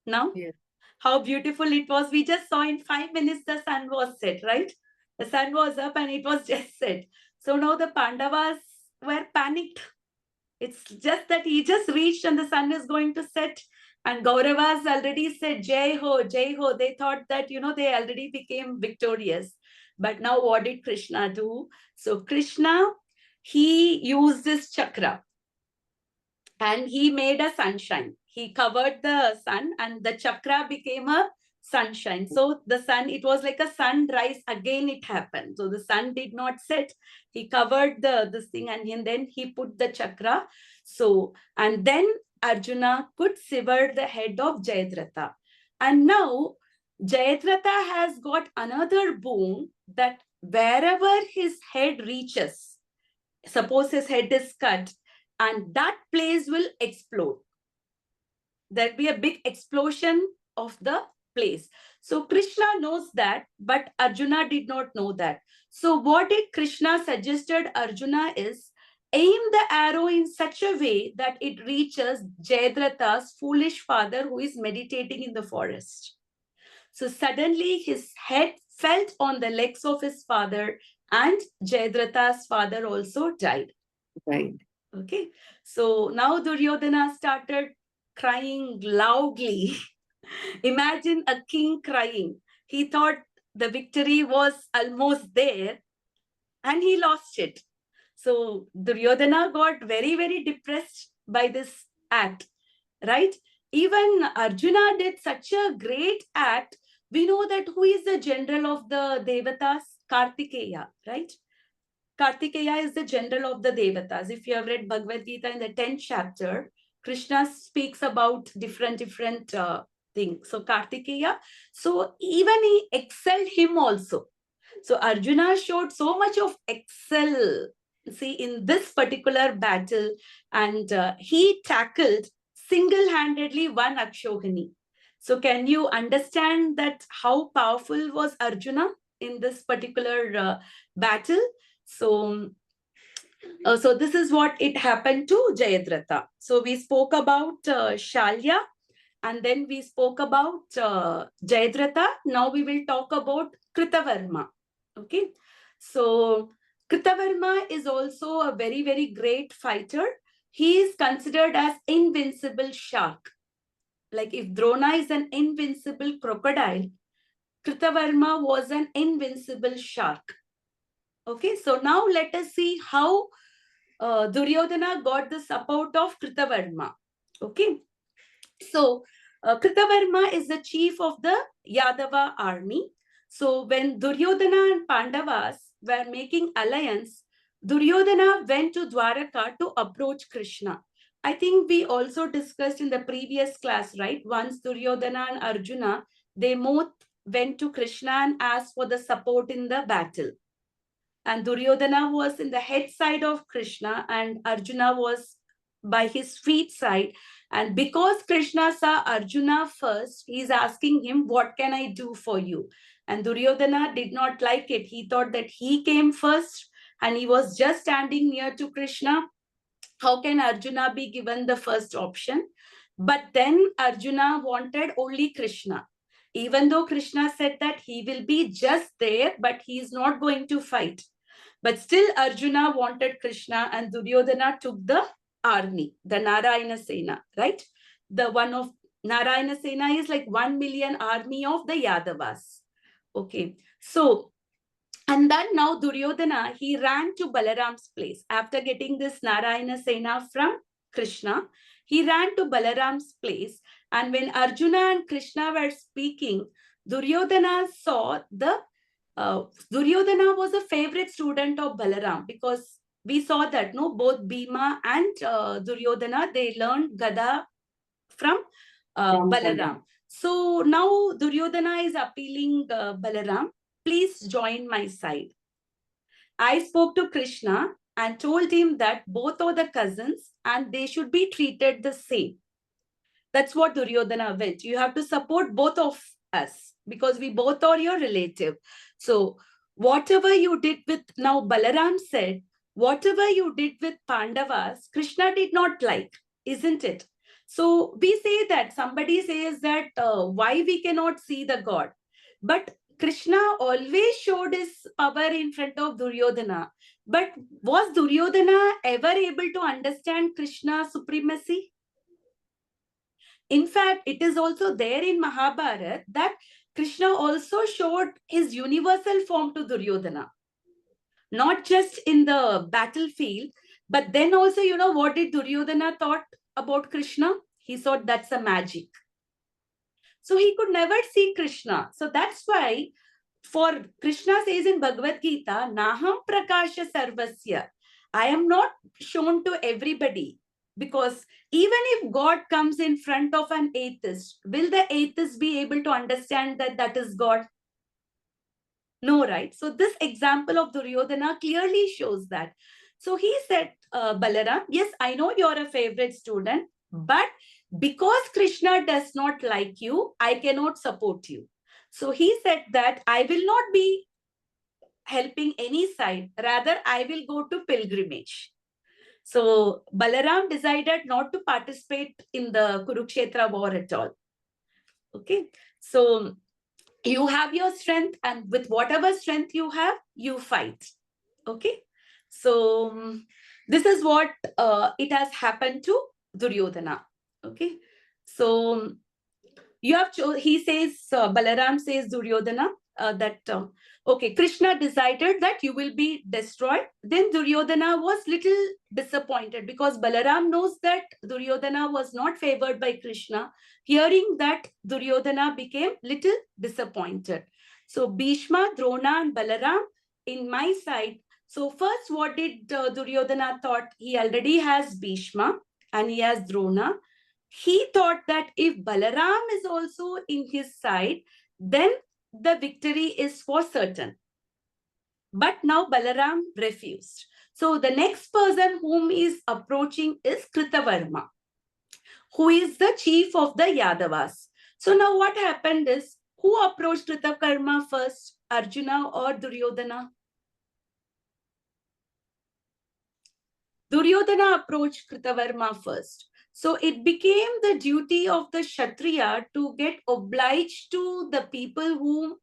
S1: now?
S2: Yes.
S1: How beautiful it was. We just saw in 5 minutes the sun was set, right? The sun was up and it was just set. So now the Pandavas were panicked. It's just that he just reached and the sun is going to set. And Kauravas already said, Jai Ho, Jai Ho. They thought that, they already became victorious. But now what did Krishna do? So Krishna, he used this chakra and he made a sunshine. He covered the sun and the chakra became a sunshine. So the sun, it was like a sunrise again, it happened. So the sun did not set. He covered this thing, and then he put the chakra. So, and then Arjuna could sever the head of Jayadratha. And now Jayadratha has got another boon, that wherever his head reaches, suppose his head is cut, and that place will explode. There'll be a big explosion of the place. So Krishna knows that, but Arjuna did not know that. So what did Krishna suggested Arjuna is, aim the arrow in such a way that it reaches Jayadratha's foolish father who is meditating in the forest. So suddenly his head fell on the legs of his father, and Jayadratha's father also died.
S2: Right.
S1: Okay. So now Duryodhana started crying loudly. Imagine a king crying. He thought the victory was almost there and he lost it. So Duryodhana got very depressed by this act, right? Even Arjuna did such a great act. We know that who is the general of the Devatas? Kartikeya, right? Kartikeya is the general of the Devatas. If you have read Bhagavadgita in the 10th chapter, Krishna speaks about different things. So Kartikeya, so even he excelled him also. So Arjuna showed so much of excel, see, in this particular battle, and he tackled single-handedly one Akshogini. So can you understand that how powerful was Arjuna in this particular battle? So, so this is what it happened to Jayadratha. So we spoke about Shalya, and then we spoke about Jayadratha. Now we will talk about Kritavarma. Okay. So Kritavarma is also a very, very great fighter. He is considered as invincible shark. Like if Drona is an invincible crocodile, Kritavarma was an invincible shark. Okay. So now let us see how Duryodhana got the support of Kritavarma. Okay. So, Kritavarma is the chief of the Yadava army. So, when Duryodhana and Pandavas were making alliance, Duryodhana went to Dwaraka to approach Krishna. I think we also discussed in the previous class, right? Once Duryodhana and Arjuna, they both went to Krishna and asked for the support in the battle. And Duryodhana was in the head side of Krishna and Arjuna was by his feet side. And because Krishna saw Arjuna first, he's asking him, what can I do for you? And Duryodhana did not like it. He thought that he came first and he was just standing near to Krishna. How can Arjuna be given the first option? But then Arjuna wanted only Krishna. Even though Krishna said that he will be just there, but he is not going to fight. But still Arjuna wanted Krishna and Duryodhana took the army, the Narayana Sena, right? The one of Narayana Sena is like 1 million army of the Yadavas. Okay, so, and then now Duryodhana, he ran to Balaram's place. After getting this Narayana Sena from Krishna, he ran to Balaram's place. And when Arjuna and Krishna were speaking, Duryodhana saw the Duryodhana was a favorite student of Balaram because we saw that no, both Bhima and Duryodhana, they learned Gada from Balaram. So now Duryodhana is appealing Balaram, please join my side. I spoke to Krishna and told him that both are the cousins and they should be treated the same. That's what Duryodhana went. You have to support both of us because we both are your relative. So whatever you did with, now Balaram said, whatever you did with Pandavas, Krishna did not like, isn't it? So we say that somebody says that why we cannot see the God. But Krishna always showed his power in front of Duryodhana. But was Duryodhana ever able to understand Krishna's supremacy? In fact, it is also there in Mahabharata that Krishna also showed his universal form to Duryodhana. Not just in the battlefield, but then also, you know, what did Duryodhana thought about Krishna? He thought that's a magic. So he could never see Krishna. So that's why for Krishna says in Bhagavadgita, Naham Prakasha Sarvasya. I am not shown to everybody. Because even if God comes in front of an atheist, will the atheist be able to understand that that is God? No, right? So this example of Duryodhana clearly shows that. So he said, Balaram, yes, I know you're a favorite student, but because Krishna does not like you, I cannot support you. So he said that I will not be helping any side, rather I will go to pilgrimage. So Balaram decided not to participate in the Kurukshetra war at all. Okay, so you have your strength and with whatever strength you have, you fight. Okay, so this is what it has happened to Duryodhana. Okay, so you have he says, Balaram says Duryodhana that okay, Krishna decided that you will be destroyed. Then Duryodhana was little disappointed because Balaram knows that Duryodhana was not favored by Krishna. Hearing that, Duryodhana became little disappointed. So Bhishma, Drona and Balaram in my side. So first what did Duryodhana thought? He already has Bhishma and he has Drona. He thought that if Balaram is also in his side, then the victory is for certain. But now Balaram refused. So the next person whom he is approaching is Kritavarma, who is the chief of the Yadavas. So now what happened is, who approached Kritavarma first, Arjuna or Duryodhana? Duryodhana approached Kritavarma first. So it became the duty of the Kshatriya to get obliged to the people whom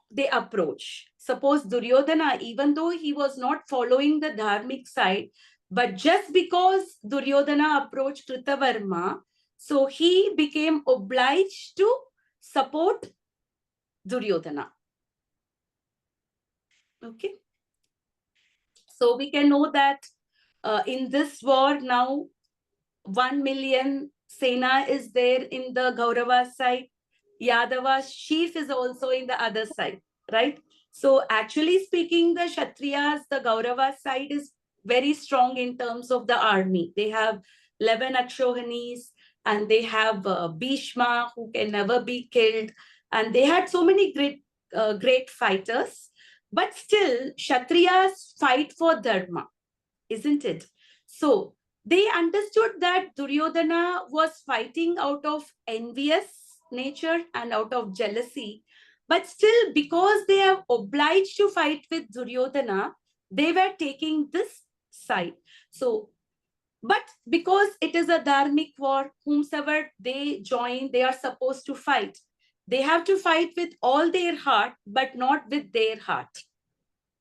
S1: they approach. Suppose Duryodhana, even though he was not following the dharmic side, but just because Duryodhana approached Kritavarma, so he became obliged to support Duryodhana. Okay. So we can know that in this war now, 1 million Sena is there in the Gaurava side. Yadava's chief is also in the other side, right? So actually speaking, the Kshatriyas, the Gaurava side is very strong in terms of the army. They have 11 Akshohanis and they have Bhishma who can never be killed. And they had so many great fighters. But still, Kshatriyas fight for Dharma, isn't it? So they understood that Duryodhana was fighting out of envious nature and out of jealousy. But still, because they are obliged to fight with Duryodhana, they were taking this side. So, but because it is a dharmic war, whomsoever they join, they are supposed to fight. They have to fight with all their heart, but not with their heart.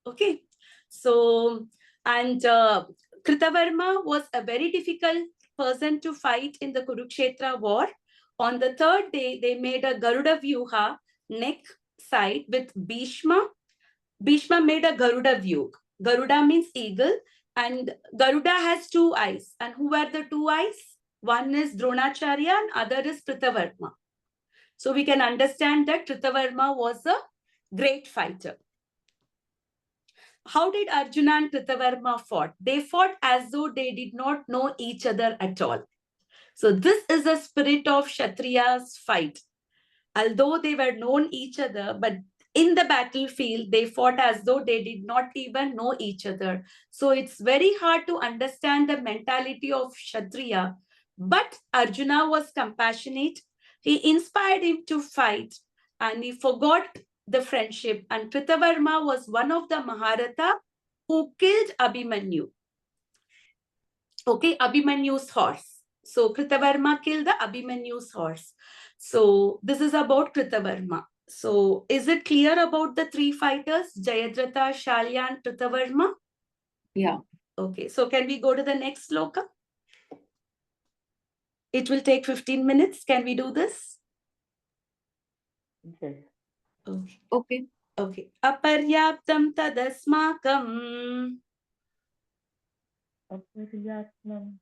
S1: Okay. So, and Kritavarma was a very difficult person to fight in the Kurukshetra war. On the third day, they made a Garuda Vyuha, neck side with Bhishma. Bhishma made a Garuda Vyug. Garuda means eagle, and Garuda has two eyes. And who are the two eyes? One is Dronacharya and other is Kritavarma. So we can understand that Kritavarma was a great fighter. How did Arjuna and Kritavarma fought? They fought as though they did not know each other at all. So this is the spirit of Kshatriya's fight. Although they were known each other, but in the battlefield, they fought as though they did not even know each other. So it's very hard to understand the mentality of Kshatriya. But Arjuna was compassionate. He inspired him to fight and he forgot the friendship. And Kritavarma was one of the Maharatha who killed Abhimanyu. Okay, Abhimanyu's horse. So Kritavarma killed the Abhimanyu's horse. So this is about Kritavarma. So is it clear about the three fighters, Jayadratha, Shalya and Kritavarma?
S2: Yeah.
S1: Okay, so can we go to the next sloka? It will take 15 minutes. Can we do this?
S4: Yes.
S1: Okay.
S2: Okay.
S1: Okay. Aparyaptam tadasmakam.
S4: Aparyatnam.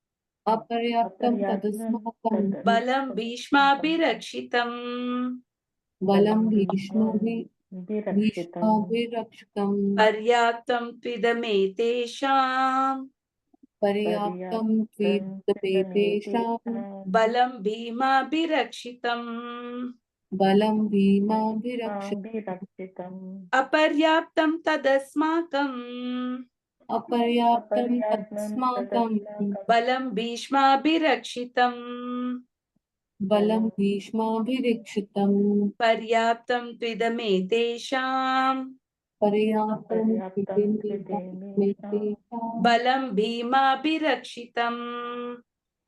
S2: Aparyaptam tadasmakam.
S1: Balam bhishmabhirakshitam.
S2: Balam bhishmabhirakshitam.
S1: Paryaptam tvidame tesham.
S2: Paryaptam tvedapetesham.
S1: Balam bhimabhirakshitam.
S2: Balam bhimabhirakshitam.
S1: Aparyaptam tadasmakam.
S2: Aparyaptam tadasmakam.
S1: Balam bhishmabhirakshitam.
S2: Balam bhishmabhirakshitam.
S1: Paryaptam tvidame tesham.
S2: Paryaptam tvedapetesham.
S1: Balam bhimabhirakshitam.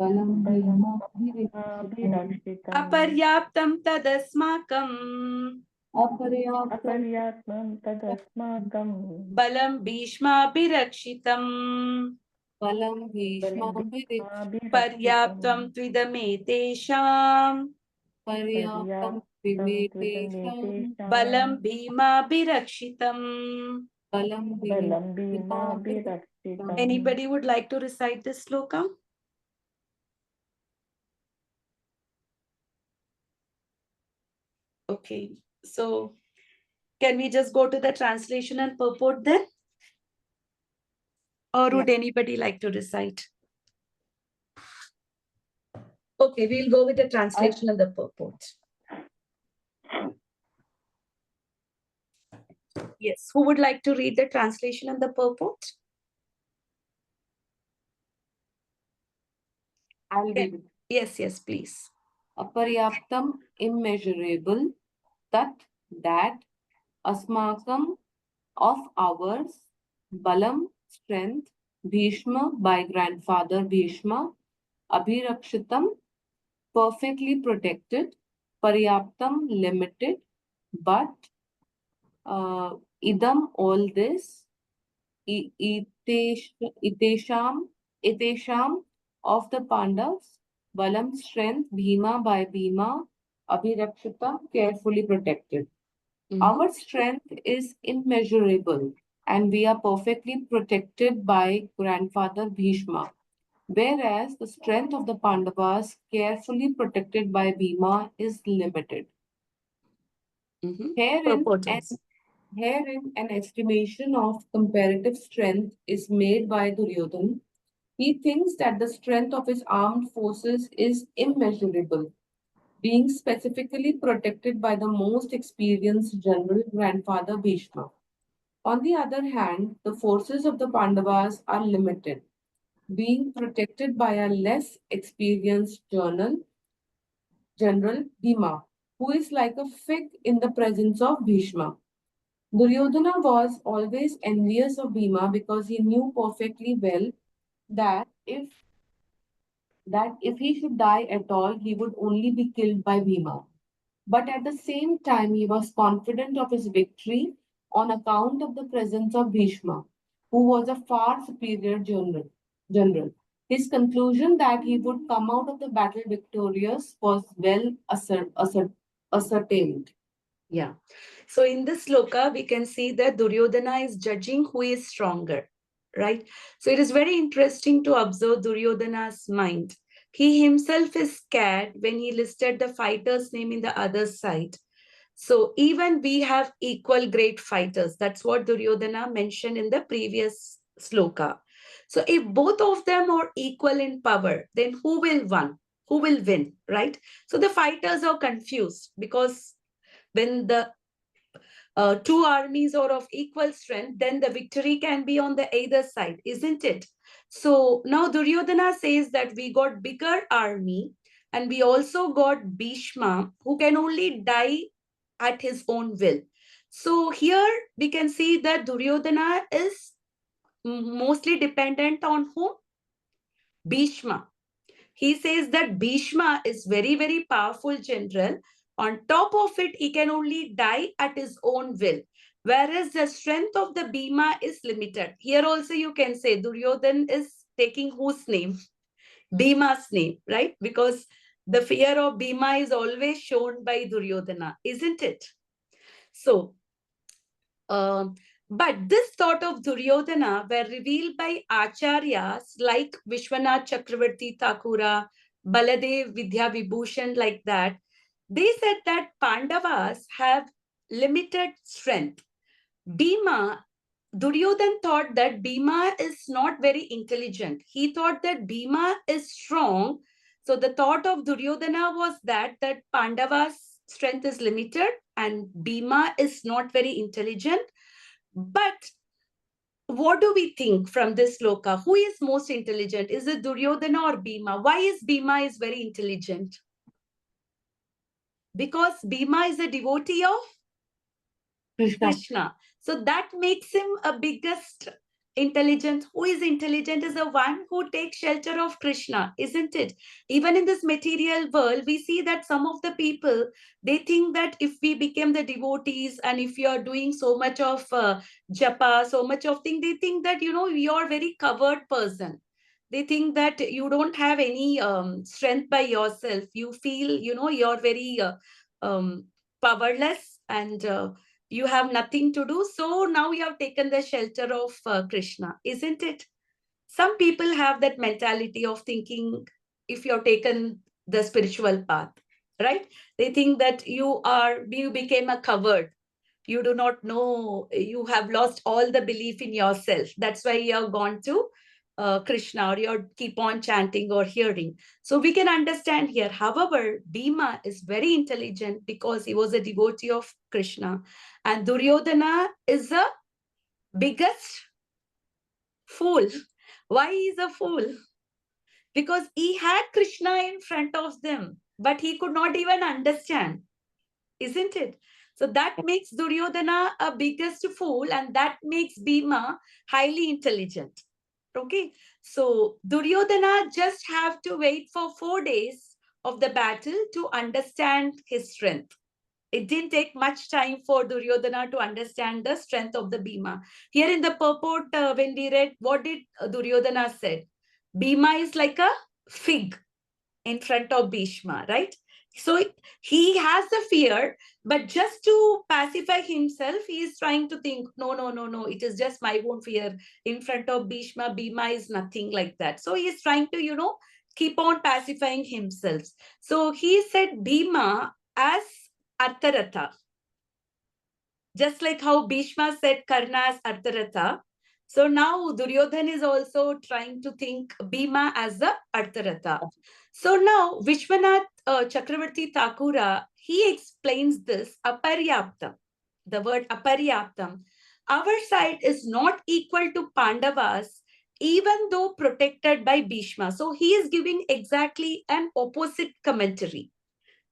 S2: Balam bhimabhirakshitam.
S1: Aparyaptam tadasmakam.
S4: Aparyatnam tadasmakam.
S1: Balam bhishmabhirakshitam.
S2: Balam bhishmabhirakshitam.
S1: Paryaptam tvidame tesham.
S2: Paryaptam tvedapetesham.
S1: Balam bhimabhirakshitam.
S2: Balam
S4: bhimabhirakshitam.
S1: Anybody would like to recite this sloka? Okay, so can we just go to the translation and purport then? Or would anybody like to recite? Okay, we'll go with the translation and the purport. Yes. Who would like to read the translation and the purport?
S2: I'll read it.
S1: Yes, please.
S2: Aparyaptam, immeasurable, that, asmakam, of ours, balam, strength, Bhishma, by grandfather Bhishma, abhirakshitam, perfectly protected, paryaptam, limited, but idam, all this, itesham, itesham, of the Pandavas, balam, strength, Bhima, by Bhima, abhirakshitam, carefully protected. Our strength is immeasurable, and we are perfectly protected by grandfather Bhishma, whereas the strength of the Pandavas, carefully protected by Bhima, is limited. Herein,
S1: Purport
S2: an,
S1: is.
S2: herein, an estimation of comparative strength is made by Duryodhana. He thinks that the strength of his armed forces is immeasurable, being specifically protected by the most experienced general, grandfather Bhishma. On the other hand, the forces of the Pandavas are limited, being protected by a less experienced general Bhima, who is like a fig in the presence of Bhishma. Duryodhana was always envious of Bhima because he knew perfectly well that if he should die at all, he would only be killed by Bhima. But at the same time, he was confident of his victory on account of the presence of Bhishma, who was a far superior general. His conclusion that he would come out of the battle victorious was well ascertained.
S1: Yeah. So in this sloka, we can see that Duryodhana is judging who is stronger, right? So it is very interesting to observe Duryodhana's mind. He himself is scared when he listed the fighter's name in the other side. So even we have equal great fighters. That's what Duryodhana mentioned in the previous sloka. So if both of them are equal in power, then who will win? Who will win, right? So the fighters are confused because when the two armies are of equal strength, then the victory can be on the either side, isn't it? So now Duryodhana says that we got bigger army and we also got Bhishma who can only die at his own will. So here we can see that Duryodhana is mostly dependent on whom? Bhishma. He says that Bhishma is very, very powerful general. On top of it, he can only die at his own will. Whereas the strength of the Bhima is limited. Here also you can say Duryodhan is taking whose name? Bhima's name, right? Because the fear of Bhima is always shown by Duryodhana, isn't it? So, but this thought of Duryodhana were revealed by acharyas like Vishwanath Chakravarti Thakura, Baladev Vidya Vibhushan, like that. They said that Pandavas have limited strength. Bhima, Duryodhan thought that Bhima is not very intelligent. He thought that Bhima is strong. So the thought of Duryodhana was that Pandava's strength is limited and Bhima is not very intelligent. But what do we think from this sloka? Who is most intelligent? Is it Duryodhana or Bhima? Why is Bhima is very intelligent? Because Bhima is a devotee of Krishna. So that makes him a biggest intelligent. Who is intelligent is the one who takes shelter of Krishna, isn't it? Even in this material world, we see that some of the people, they think that if we become the devotees and if you are doing so much of japa, so much of thing, they think that, you're a very covered person. They think that you don't have any strength by yourself. You feel, you're very um, powerless and you have nothing to do. So now you have taken the shelter of Krishna, isn't it? Some people have that mentality of thinking if you're taken the spiritual path, right? They think that you became a coward. You do not know, you have lost all the belief in yourself. That's why you have gone to Krishna, or you keep on chanting or hearing. So we can understand here. However, Bhima is very intelligent because he was a devotee of Krishna. And Duryodhana is the biggest fool. Why he is a fool? Because he had Krishna in front of them, but he could not even understand, isn't it? So that makes Duryodhana a biggest fool, and that makes Bhima highly intelligent. Okay, so Duryodhana just have to wait for 4 days of the battle to understand his strength. It didn't take much time for Duryodhana to understand the strength of the Bhima. Here in the purport, when we read, what did Duryodhana said? Bhima is like a fig in front of Bhishma, right? So he has the fear, but just to pacify himself, he is trying to think, no, no, no, no, it is just my own fear. In front of Bhishma, Bhima is nothing like that. So he is trying to, keep on pacifying himself. So he said Bhima as Artharatha, just like how Bhishma said Karna as Artharatha. So now Duryodhan is also trying to think Bhima as the Artharatha. So now Vishwanath Chakravarti Thakura, he explains this aparyaptam, the word aparyaptam. Our side is not equal to Pandavas, even though protected by Bhishma. So he is giving exactly an opposite commentary.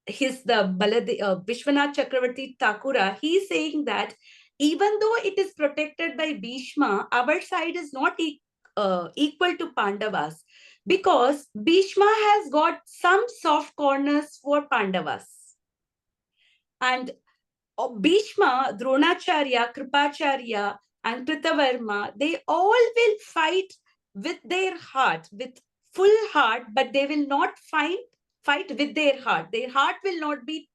S1: Vishwanath Chakravarti Thakura, he is saying that even though it is protected by Bhishma, our side is not equal to Pandavas, because Bhishma has got some soft corners for Pandavas. And Bhishma, Dronacharya, Kripacharya, and Kritavarma, they all will fight with their heart, with full heart, but they will not fight with their heart. Their heart will not be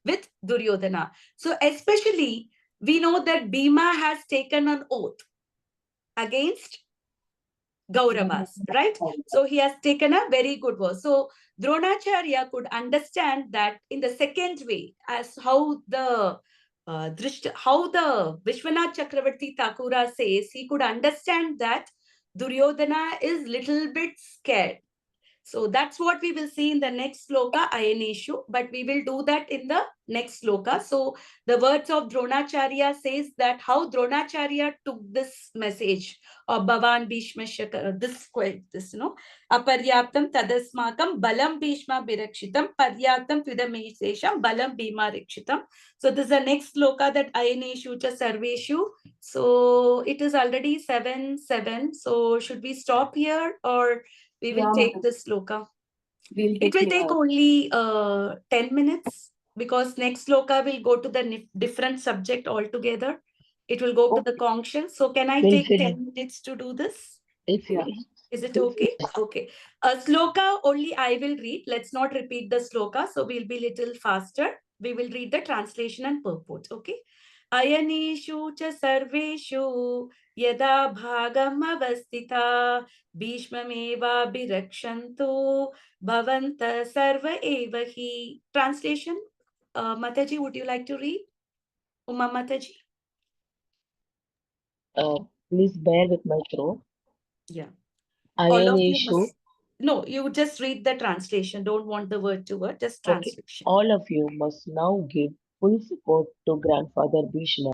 S1: with Duryodhana. So especially, we know that Bhima has taken an oath against Gauravas, right? So he has taken a very good oath. So Dronacharya could understand that in the second way, as how the how the Vishwanath Chakravarti Thakura says, he could understand that Duryodhana is little bit scared. So that's what we will see in the next sloka, Ayaneshu, but we will do that in the next sloka. So the words of Dronacharya says that how Dronacharya took this message of Bhavan Bhishma Shaka, this, Aparyaptam Tadasmakam Balam Bhishma Birakshitam Paryaptam Tvidameshesham Balam Bhima Rikshitam. So this is the next sloka, that Ayaneshu Cha Sarveshu. So it is already 7:07. So should we stop here, or we will take this sloka? It will take only 10 minutes, because next sloka will go to the different subject altogether. It will go to the conscience. So can I take 10 minutes to do this? Is it okay? Okay. Sloka only I will read. Let's not repeat the sloka. So we'll be little faster. We will read the translation and purport. Okay. Ayaneshu cha sarveshu yada bhagam avastita bhishmameva birakshantu bhavanta sarva eva hi. Translation, Mataji, would you like to read? Uma Mataji?
S5: Please bear with my throat.
S1: Yeah. All of you
S5: Ayaneshu.
S1: must... No, you just read the translation. Don't want the word to word, just translation.
S5: All of you must now give full support to Grandfather Bhishma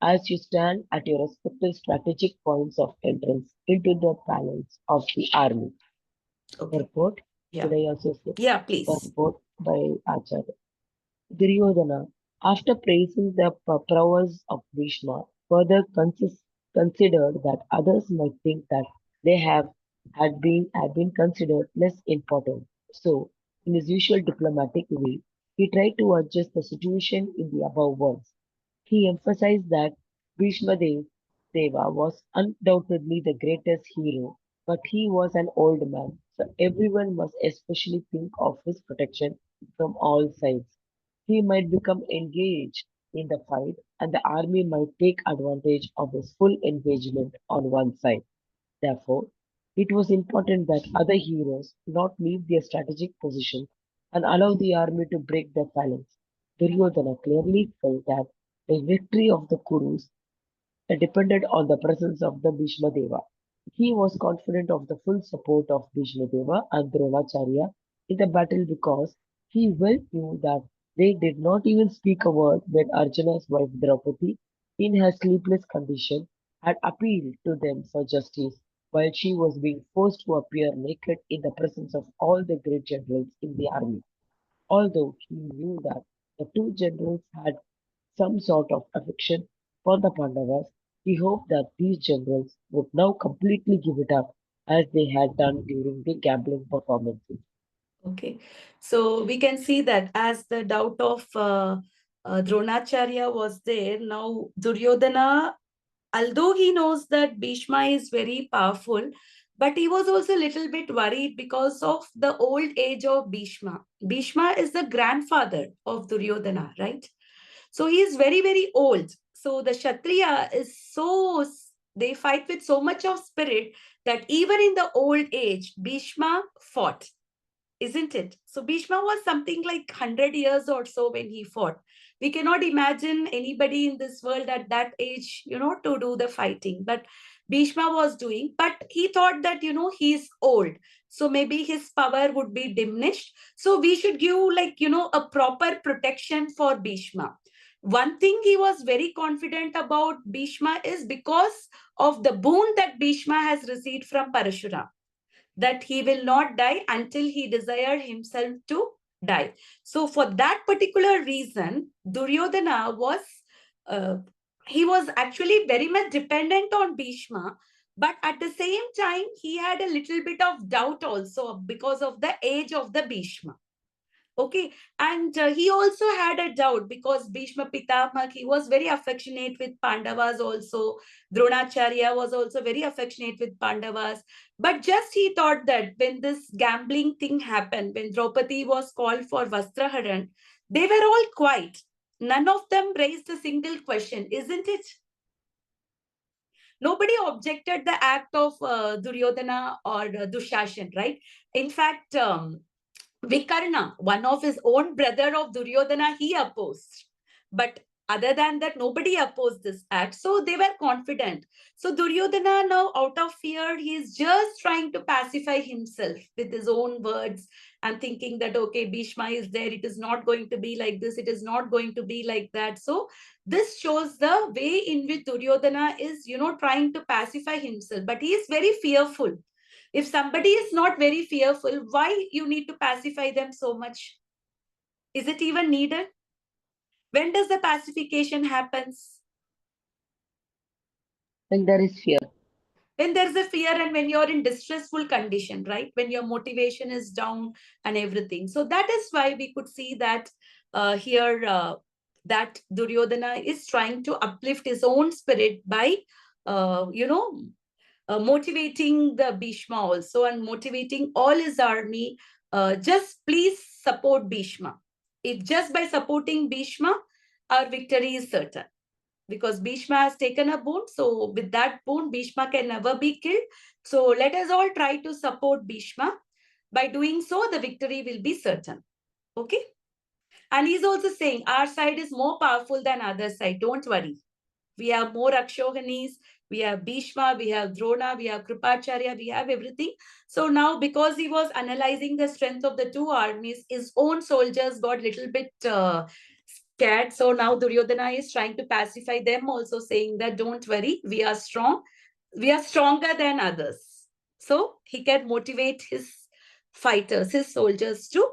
S5: as you stand at your respective strategic points of entrance into the phalanx of the army.
S1: Okay.
S5: Purport.
S1: Yeah.
S5: Should I also say?
S1: Yeah, please.
S5: Purport by Acharya. Duryodhana, after praising the prowess of Bhishma, further considered that others might think that they had been considered less important. So, in his usual diplomatic way, he tried to adjust the situation in the above words. He emphasized that Bhishma Deva was undoubtedly the greatest hero, but he was an old man, so everyone must especially think of his protection from all sides. He might become engaged in the fight, and the army might take advantage of his full engagement on one side. Therefore, it was important that other heroes not leave their strategic position and allow the army to break their phalanx. Duryodhana clearly felt that the victory of the Kurus depended on the presence of the Bhishma Deva. He was confident of the full support of Bhishmadeva and Dronacharya in the battle because he well knew that they did not even speak a word when Arjuna's wife Draupadi, in her sleepless condition, had appealed to them for justice while she was being forced to appear naked in the presence of all the great generals in the army. Although he knew that the two generals had some sort of affection for the Pandavas, he hoped that these generals would now completely give it up as they had done during the gambling performances.
S1: Okay, so we can see that as the doubt of Dronacharya was there, now Duryodhana, although he knows that Bhishma is very powerful, but he was also a little bit worried because of the old age of Bhishma. Bhishma is the grandfather of Duryodhana, right? So he is very, very old. So the Kshatriya is so, they fight with so much of spirit that even in the old age, Bhishma fought, isn't it? So Bhishma was something like 100 years or so when he fought. We cannot imagine anybody in this world at that age, to do the fighting. But Bhishma was doing, but he thought that, he's old. So maybe his power would be diminished. So we should give a proper protection for Bhishma. One thing he was very confident about Bhishma is because of the boon that Bhishma has received from Parashurama, that he will not die until he desire himself to die. So for that particular reason, Duryodhana was, uh, he was actually very much dependent on Bhishma, but at the same time, he had a little bit of doubt also because of the age of the Bhishma. Okay, and he also had a doubt because Bhishma Pitamaha, he was very affectionate with Pandavas also. Dronacharya was also very affectionate with Pandavas. But just he thought that when this gambling thing happened, when Draupadi was called for Vastraharan, they were all quiet. None of them raised a single question, isn't it? Nobody objected the act of Duryodhana or Dushashan, right? In fact, Vikarna, one of his own brother of Duryodhana, he opposed. But other than that, nobody opposed this act. So they were confident. So Duryodhana now, out of fear, he is just trying to pacify himself with his own words and thinking that, okay, Bhishma is there. It is not going to be like this. It is not going to be like that. So this shows the way in which Duryodhana is, trying to pacify himself. But he is very fearful. If somebody is not very fearful, why you need to pacify them so much? Is it even needed? When does the pacification happens?
S5: When there is fear.
S1: When there's a fear and when you're in distressful condition, right? When your motivation is down and everything. So that is why we could see that here that Duryodhana is trying to uplift his own spirit by, motivating the Bhishma also and motivating all his army. Just please support Bhishma. If just by supporting Bhishma, our victory is certain. Because Bhishma has taken a boon. So with that boon, Bhishma can never be killed. So let us all try to support Bhishma. By doing so, the victory will be certain. Okay. And he's also saying our side is more powerful than other side. Don't worry. We have more Akshohanis, we have Bhishma, we have Drona, we have Kripacharya, we have everything. So now, because he was analyzing the strength of the two armies, his own soldiers got a little bit scared. So now Duryodhana is trying to pacify them, also saying that don't worry, we are strong. We are stronger than others. So he can motivate his fighters, his soldiers to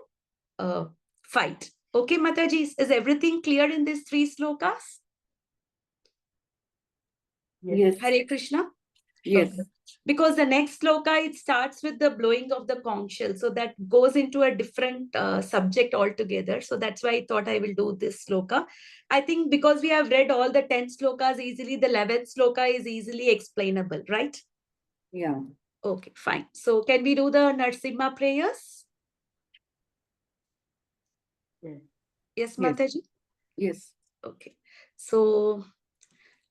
S1: uh, fight. Okay, Mataji, is everything clear in these three slokas?
S2: Yes.
S1: Hare Krishna.
S2: Yes.
S1: Okay. Because the next sloka, it starts with the blowing of the conch shell. So that goes into a different subject altogether. So that's why I thought I will do this sloka. I think because we have read all the 10 slokas easily, the 11th sloka is easily explainable, right?
S2: Yeah.
S1: Okay, fine. So can we do the Narsimha prayers?
S5: Yes.
S1: Yes, Mataji?
S2: Yes.
S1: Okay. So,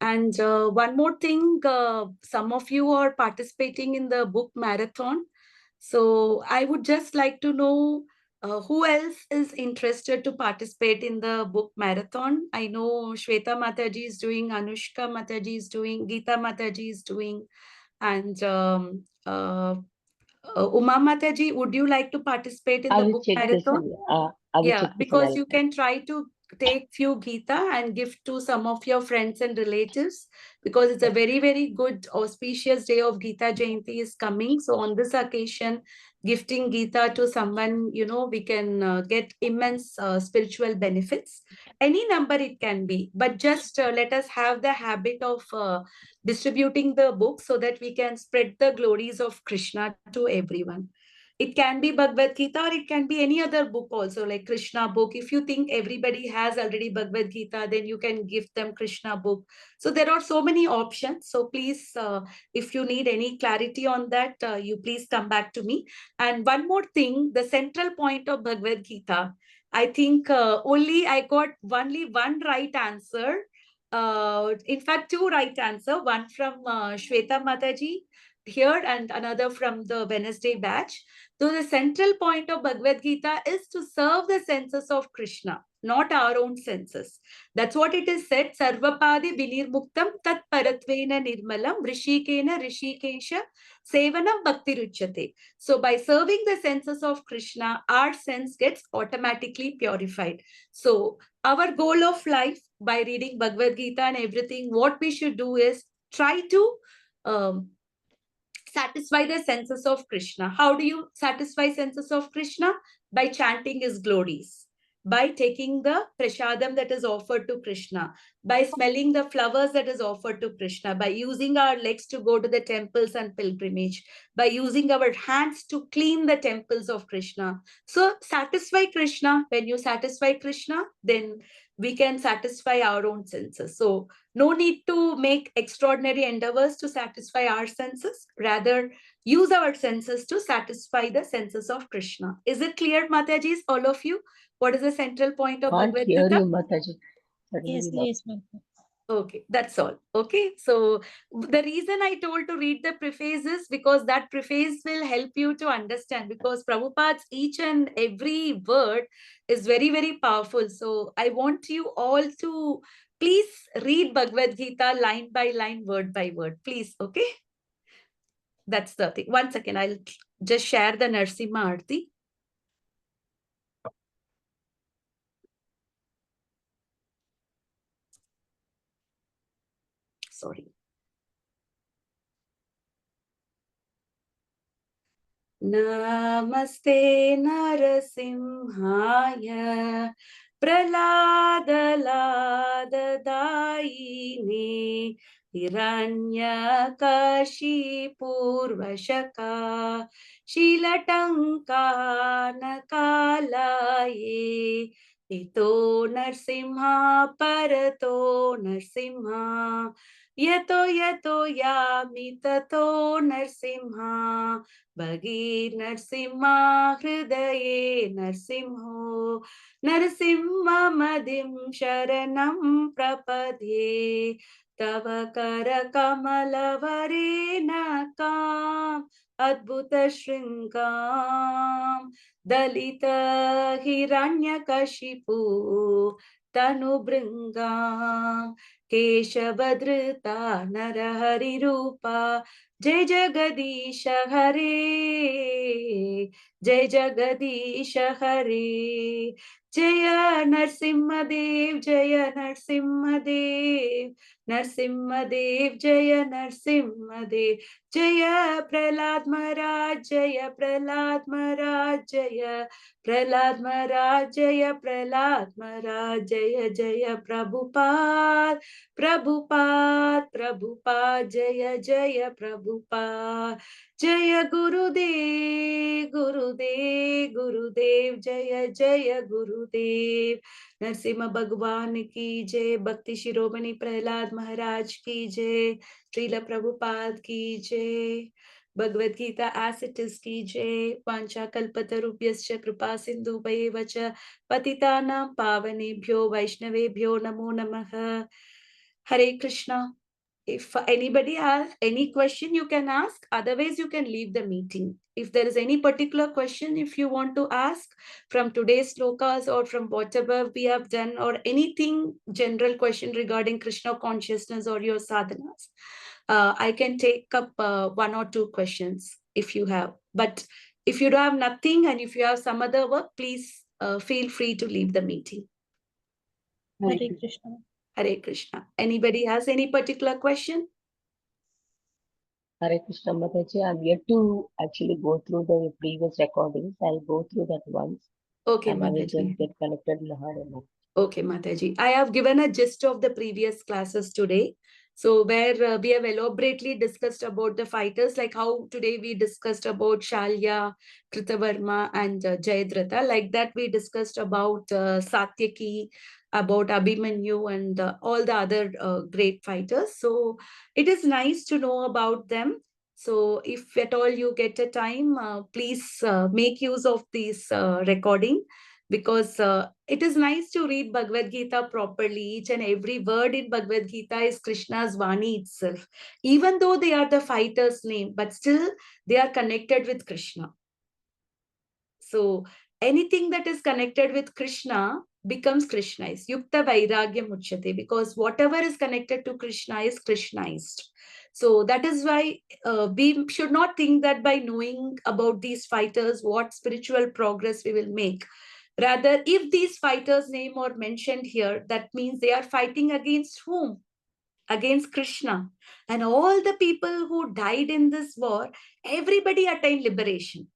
S1: and one more thing, some of you are participating in the book marathon. So I would just like to know who else is interested to participate in the book marathon. I know Shweta Mataji is doing, Anushka Mataji is doing, Geeta Mataji is doing, And Uma Mataji, would you like to participate in
S5: I
S1: the
S5: will
S1: book
S5: check this
S1: marathon?
S5: and I will
S1: Yeah,
S5: check this and
S1: because
S5: I'll
S1: you can try to take few Gita and give to some of your friends and relatives, because it's a very, very good auspicious day of Gita Jayanti is coming. So on this occasion, gifting Gita to someone, you know, we can get immense spiritual benefits. Any number it can be, but just let us have the habit of distributing the book so that we can spread the glories of Krishna to everyone. It can be Bhagavad Gita, or it can be any other book also, like Krishna book. If you think everybody has already Bhagavad Gita, then you can give them Krishna book. So there are so many options. So please, if you need any clarity on that, you please come back to me. And one more thing, the central point of Bhagavad Gita, I think only I got only one right answer. In fact, two right answer, one from Shweta Mataji here and another from the Wednesday batch. So the central point of Bhagavad Gita is to serve the senses of Krishna, not our own senses. That's what it is said. Sarvapadi vinirmuktam tat paratvena nirmalam rishikena rishikesha sevanam bhakti ruchyate. So by serving the senses of Krishna, our sense gets automatically purified. So our goal of life by reading Bhagavad Gita and everything, what we should do is try to satisfy the senses of Krishna. How do you satisfy senses of Krishna? By chanting his glories, by taking the prasadam that is offered to Krishna, by smelling the flowers that is offered to Krishna, by using our legs to go to the temples and pilgrimage, by using our hands to clean the temples of Krishna. So satisfy Krishna. When you satisfy Krishna, then we can satisfy our own senses. So no need to make extraordinary endeavors to satisfy our senses. Rather, use our senses to satisfy the senses of Krishna. Is it clear, Matajis, all of you? What is the central point of
S5: can't
S1: Bhagavad
S5: hear
S1: Gita?
S5: you, Mataji.
S4: Yes,
S5: Suddenly loud.
S4: yes, ma'am.
S1: Okay, that's all. Okay, so the reason I told to read the preface is because that preface will help you to understand, because Prabhupada's each and every word is very, very powerful. So I want you all to please read Bhagavad Gita line by line, word by word, please. Okay, that's the thing. 1 second, I'll just share the Narsimha Arti. Sorry. Namaste Narasimhaya Praladaladaini Hiranyakashipurvashaka Shilatankanakalaye Ito Narsimha Parato Narsimha Yato Yato Yami Tato Narsimha Bhagi Narsimha Hridaye Narsimho Narsimha Madim Sharanam Prapadye Tava Kara Kamala Varena Kam Adbhuta Shringam Dalita Hiranyakashipu Tanu Bringam Keshavadrita Narahari Rupa जय जगदीश हरे जय जगदीश हरे जय नरसिंहदेव जय नरसिंहदेव नरसिंहदेव जय नरसिंहदेव जय प्रहलाद महाराज जय प्रहलाद महाराज जय प्रहलाद महाराज जय प्रहलाद महाराज जय जय प्रभुपाद प्रभुपाद प्रभुपाद जय जय प्रभुपाद जय गुरुदेव गुरुदेव गुरुदेव जय जय गुरुदेव नरसिम्हा भगवान की जय भक्ति शिरोमणि प्रहलाद महाराज की जय श्रील प्रभुपाद की जय Bhagavad Gita as it is की जय वांछा कल्पतरुभ्यश्च कृपा सिन्धुभ्येव च पतितानां पावनेभ्यो वैष्णवेभ्यो नमो नमः Hare Krishna. If anybody has any question, you can ask. Otherwise, you can leave the meeting. If there is any particular question, if you want to ask from today's slokas or from whatever we have done, or anything general question regarding Krishna consciousness or your sadhanas, I can take up one or two questions if you have. But if you don't have nothing and if you have some other work, please feel free to leave the meeting.
S2: Hare
S4: Hare
S2: Krishna.
S4: Krishna.
S1: Hare Krishna. Anybody has any particular question?
S5: Hare Krishna Mataji, I'm yet to actually go through the previous recordings. I'll go through that once
S1: Okay,
S5: and I will
S1: Mataji.
S5: just get connected in a hurry.
S1: Okay, Mataji. I have given a gist of the previous classes today. So where we have elaborately discussed about the fighters, like how today we discussed about Shalya, Kritavarma and Jayadratha. Like that we discussed about Satyaki, about Abhimanyu and all the other great fighters. So it is nice to know about them. So if at all you get a time, please make use of this recording, because it is nice to read Bhagavad Gita properly. Each and every word in Bhagavad Gita is Krishna's Vani itself. Even though they are the fighter's name, but still they are connected with Krishna. So anything that is connected with Krishna becomes Krishnized. Yukta Vairagya Muchyate, because whatever is connected to Krishna is Krishnized. So that is why we should not think that by knowing about these fighters, what spiritual progress we will make. Rather, if these fighters' name are mentioned here, that means they are fighting against whom? Against Krishna. And all the people who died in this war, everybody attained liberation,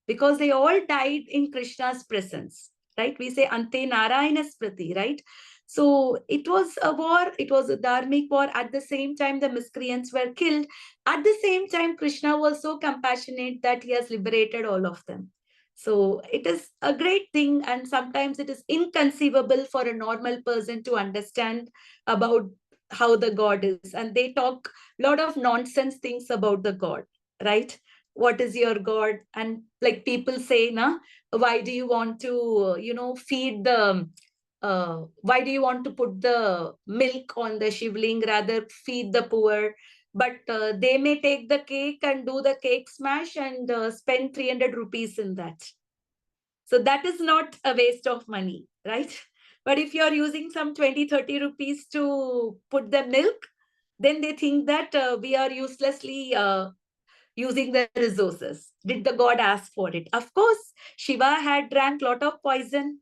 S1: because they all died in Krishna's presence, right? We say Ante Narayana Spriti, right? So it was a war, it was a dharmic war. At the same time, the miscreants were killed. At the same time, Krishna was so compassionate that he has liberated all of them. So it is a great thing, and sometimes it is inconceivable for a normal person to understand about how the God is. And they talk a lot of nonsense things about the God, right? What is your God? And like people say, na, why do you want to, feed the, why do you want to put the milk on the shivling, rather feed the poor? But they may take the cake and do the cake smash and spend 300 rupees in that. So that is not a waste of money, right? But if you're using some 20, 30 rupees to put the milk, then they think that we are uselessly using the resources. Did the god ask for it? Of course, Shiva had drank lot of poison.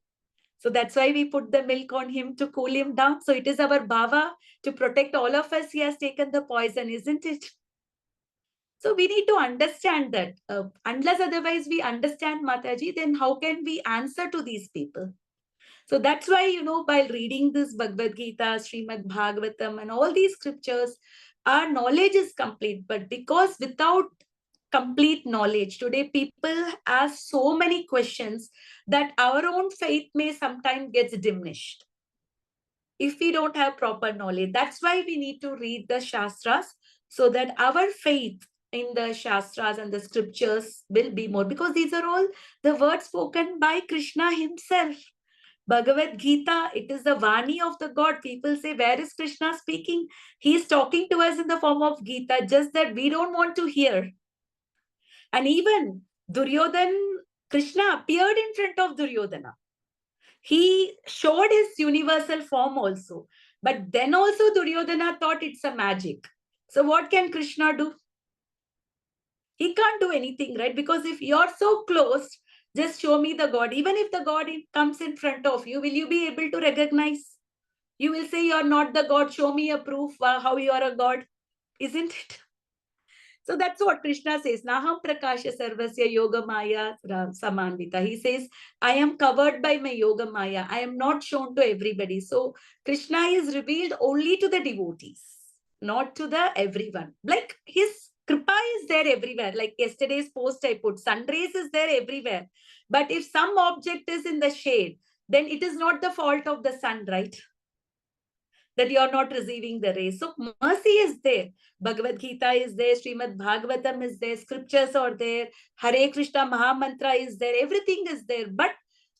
S1: So that's why we put the milk on him to cool him down. So it is our bhava to protect all of us. He has taken the poison, isn't it? So we need to understand that. Unless otherwise we understand Mataji, then how can we answer to these people? So that's why, while reading this Bhagavad Gita, Srimad Bhagavatam, and all these scriptures, our knowledge is complete. But because without complete knowledge, today people ask so many questions that our own faith may sometimes gets diminished if we don't have proper knowledge. That's why we need to read the Shastras, so that our faith in the Shastras and the scriptures will be more, because these are all the words spoken by Krishna himself. Bhagavad Gita, it is the Vani of the God. People say, where is Krishna speaking? He is talking to us in the form of Gita, just that we don't want to hear. And even Duryodhana, Krishna appeared in front of Duryodhana. He showed his universal form also. But then also Duryodhana thought it's a magic. So what can Krishna do? He can't do anything, right? Because if you're so close, just show me the God. Even if the God comes in front of you, will you be able to recognize? You will say you're not the God. Show me a proof how you are a God. Isn't it? So that's what Krishna says. Naham prakasha sarvasya yoga maya samanvita. He says, I am covered by my yoga maya. I am not shown to everybody. So Krishna is revealed only to the devotees, not to the everyone. Like his kripa is there everywhere. Like yesterday's post I put, sun rays is there everywhere. But if some object is in the shade, then it is not the fault of the sun, right? That you are not receiving the rays. So mercy is there. Bhagavad Gita is there, Srimad Bhagavatam is there, scriptures are there, Hare Krishna Mahamantra is there, everything is there. But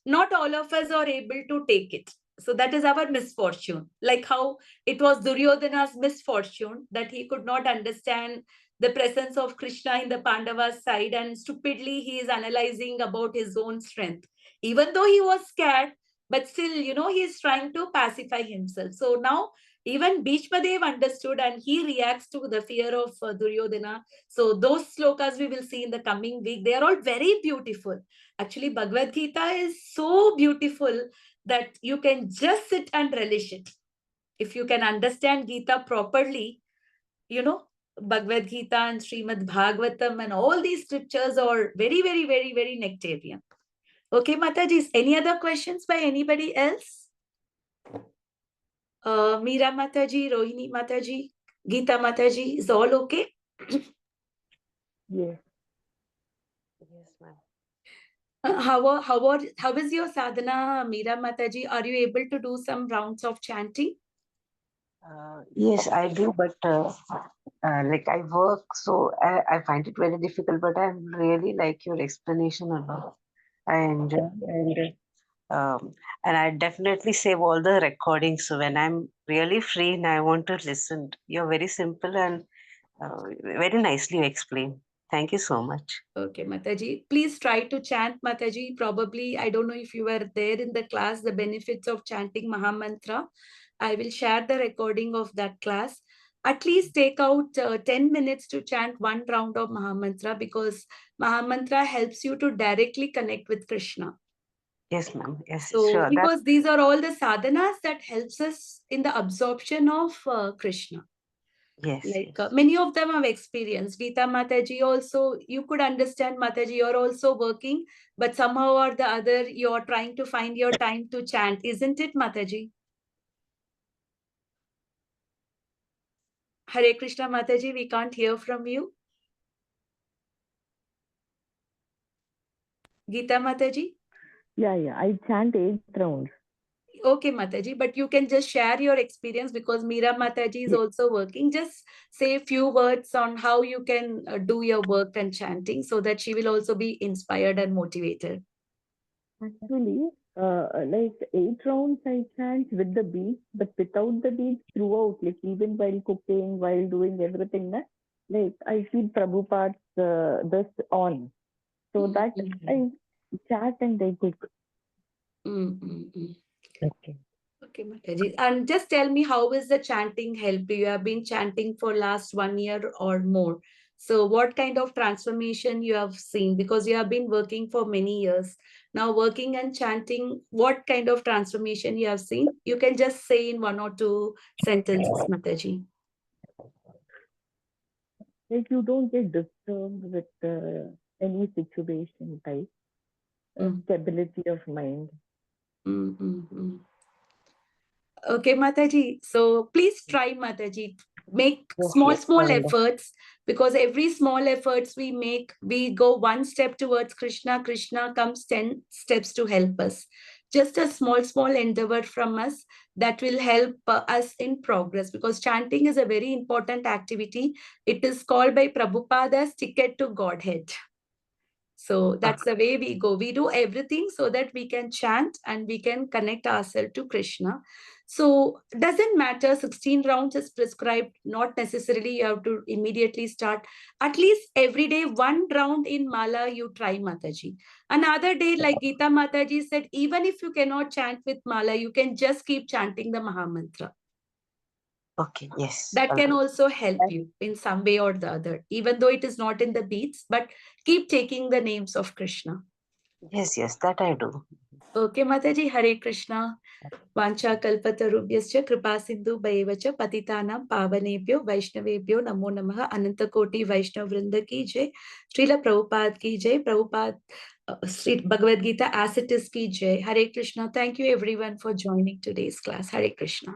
S1: not all of us are able to take it. So that is our misfortune. Like how it was Duryodhana's misfortune that he could not understand the presence of Krishna in the Pandavas' side, and stupidly he is analyzing about his own strength. Even though he was scared, but still, he is trying to pacify himself. So now even Bhishmadev understood and he reacts to the fear of Duryodhana. So those slokas we will see in the coming week. They are all very beautiful. Actually, Bhagavad Gita is so beautiful that you can just sit and relish it. If you can understand Gita properly, Bhagavad Gita and Srimad Bhagavatam and all these scriptures are very, very, very, very nectarian. Okay, Mataji, any other questions by anybody else? Meera Mataji, Rohini Mataji, Geeta Mataji, is all okay?
S4: Yes.
S5: Yes, ma'am.
S1: How is your sadhana, Meera Mataji? Are you able to do some rounds of chanting?
S6: Yes, I do, but like I work, so I find it very difficult. But I really like your explanation a lot. I enjoy, and I definitely save all the recordings. So when I'm really free and I want to listen, you're very simple and very nicely explained. Thank you so much.
S1: Okay, Mataji. Please try to chant, Mataji. Probably, I don't know if you were there in the class, the benefits of chanting Mahamantra. I will share the recording of that class. At least take out 10 minutes to chant one round of Mahamantra, because Mahamantra helps you to directly connect with Krishna.
S6: Yes, ma'am. Yes,
S1: So,
S6: sure.
S1: because these are all the sadhanas that helps us in the absorption of Krishna.
S6: Yes,
S1: Like
S6: yes.
S1: many of them have experienced. Geeta Mataji also, you could understand, Mataji, you're also working, but somehow or the other, you're trying to find your time to chant. Isn't it, Mataji? Hare Krishna, Mataji, we can't hear from you. Geeta Mataji?
S4: Yeah, I chant 8 rounds.
S1: Okay, Mataji, but you can just share your experience, because Meera Mataji is
S4: Yes.
S1: also working. Just say a few words on how you can do your work and chanting, so that she will also be inspired and motivated.
S4: Actually, like 8 rounds I chant with the beats, but without the beats throughout, like even while cooking, while doing everything, like I feel Prabhupada's this on. So that I chant and I cook.
S6: Okay.
S1: Okay, Mataji. And just tell me, how is the chanting help you? You have been chanting for last 1 year or more. So what kind of transformation you have seen? Because you have been working for many years. Now working and chanting, what kind of transformation you have seen? You can just say in 1 or 2 sentences, Mataji.
S4: Like you don't get disturbed with any situation type. Stability of mind.
S1: Okay, Mataji. So please try, Mataji. Make
S6: Yes,
S1: small
S6: yes,
S1: efforts, because every small efforts we make, we go 1 step towards Krishna. Krishna comes 10 steps to help us. Just a small endeavor from us that will help us in progress, because chanting is a very important activity. It is called by Prabhupada as ticket to Godhead. So that's the way we go. We do everything so that we can chant and we can connect ourselves to Krishna. So doesn't matter, 16 rounds is prescribed. Not necessarily you have to immediately start. At least every day, 1 round in Mala, you try, Mataji. Another day, like Geeta Mataji said, even if you cannot chant with Mala, you can just keep chanting the Mahamantra.
S6: Okay, yes.
S1: That can also help you in some way or the other, even though it is not in the beats, but keep taking the names of Krishna.
S6: Yes, that I do.
S1: Okay, Mataji, Hare Krishna. Vancha kalpatarubhyascha kripa sindhu bhaivacha patitanam pavanebhyo vaishnavebhyo namo namaha. Ananta koti Vaishnav vrinda ki jai. Srila Prabhupada ki jai. Prabhupada Sri Bhagavad Gita as it is ki jai. Hare Krishna. Thank you everyone for joining today's class. Hare Krishna.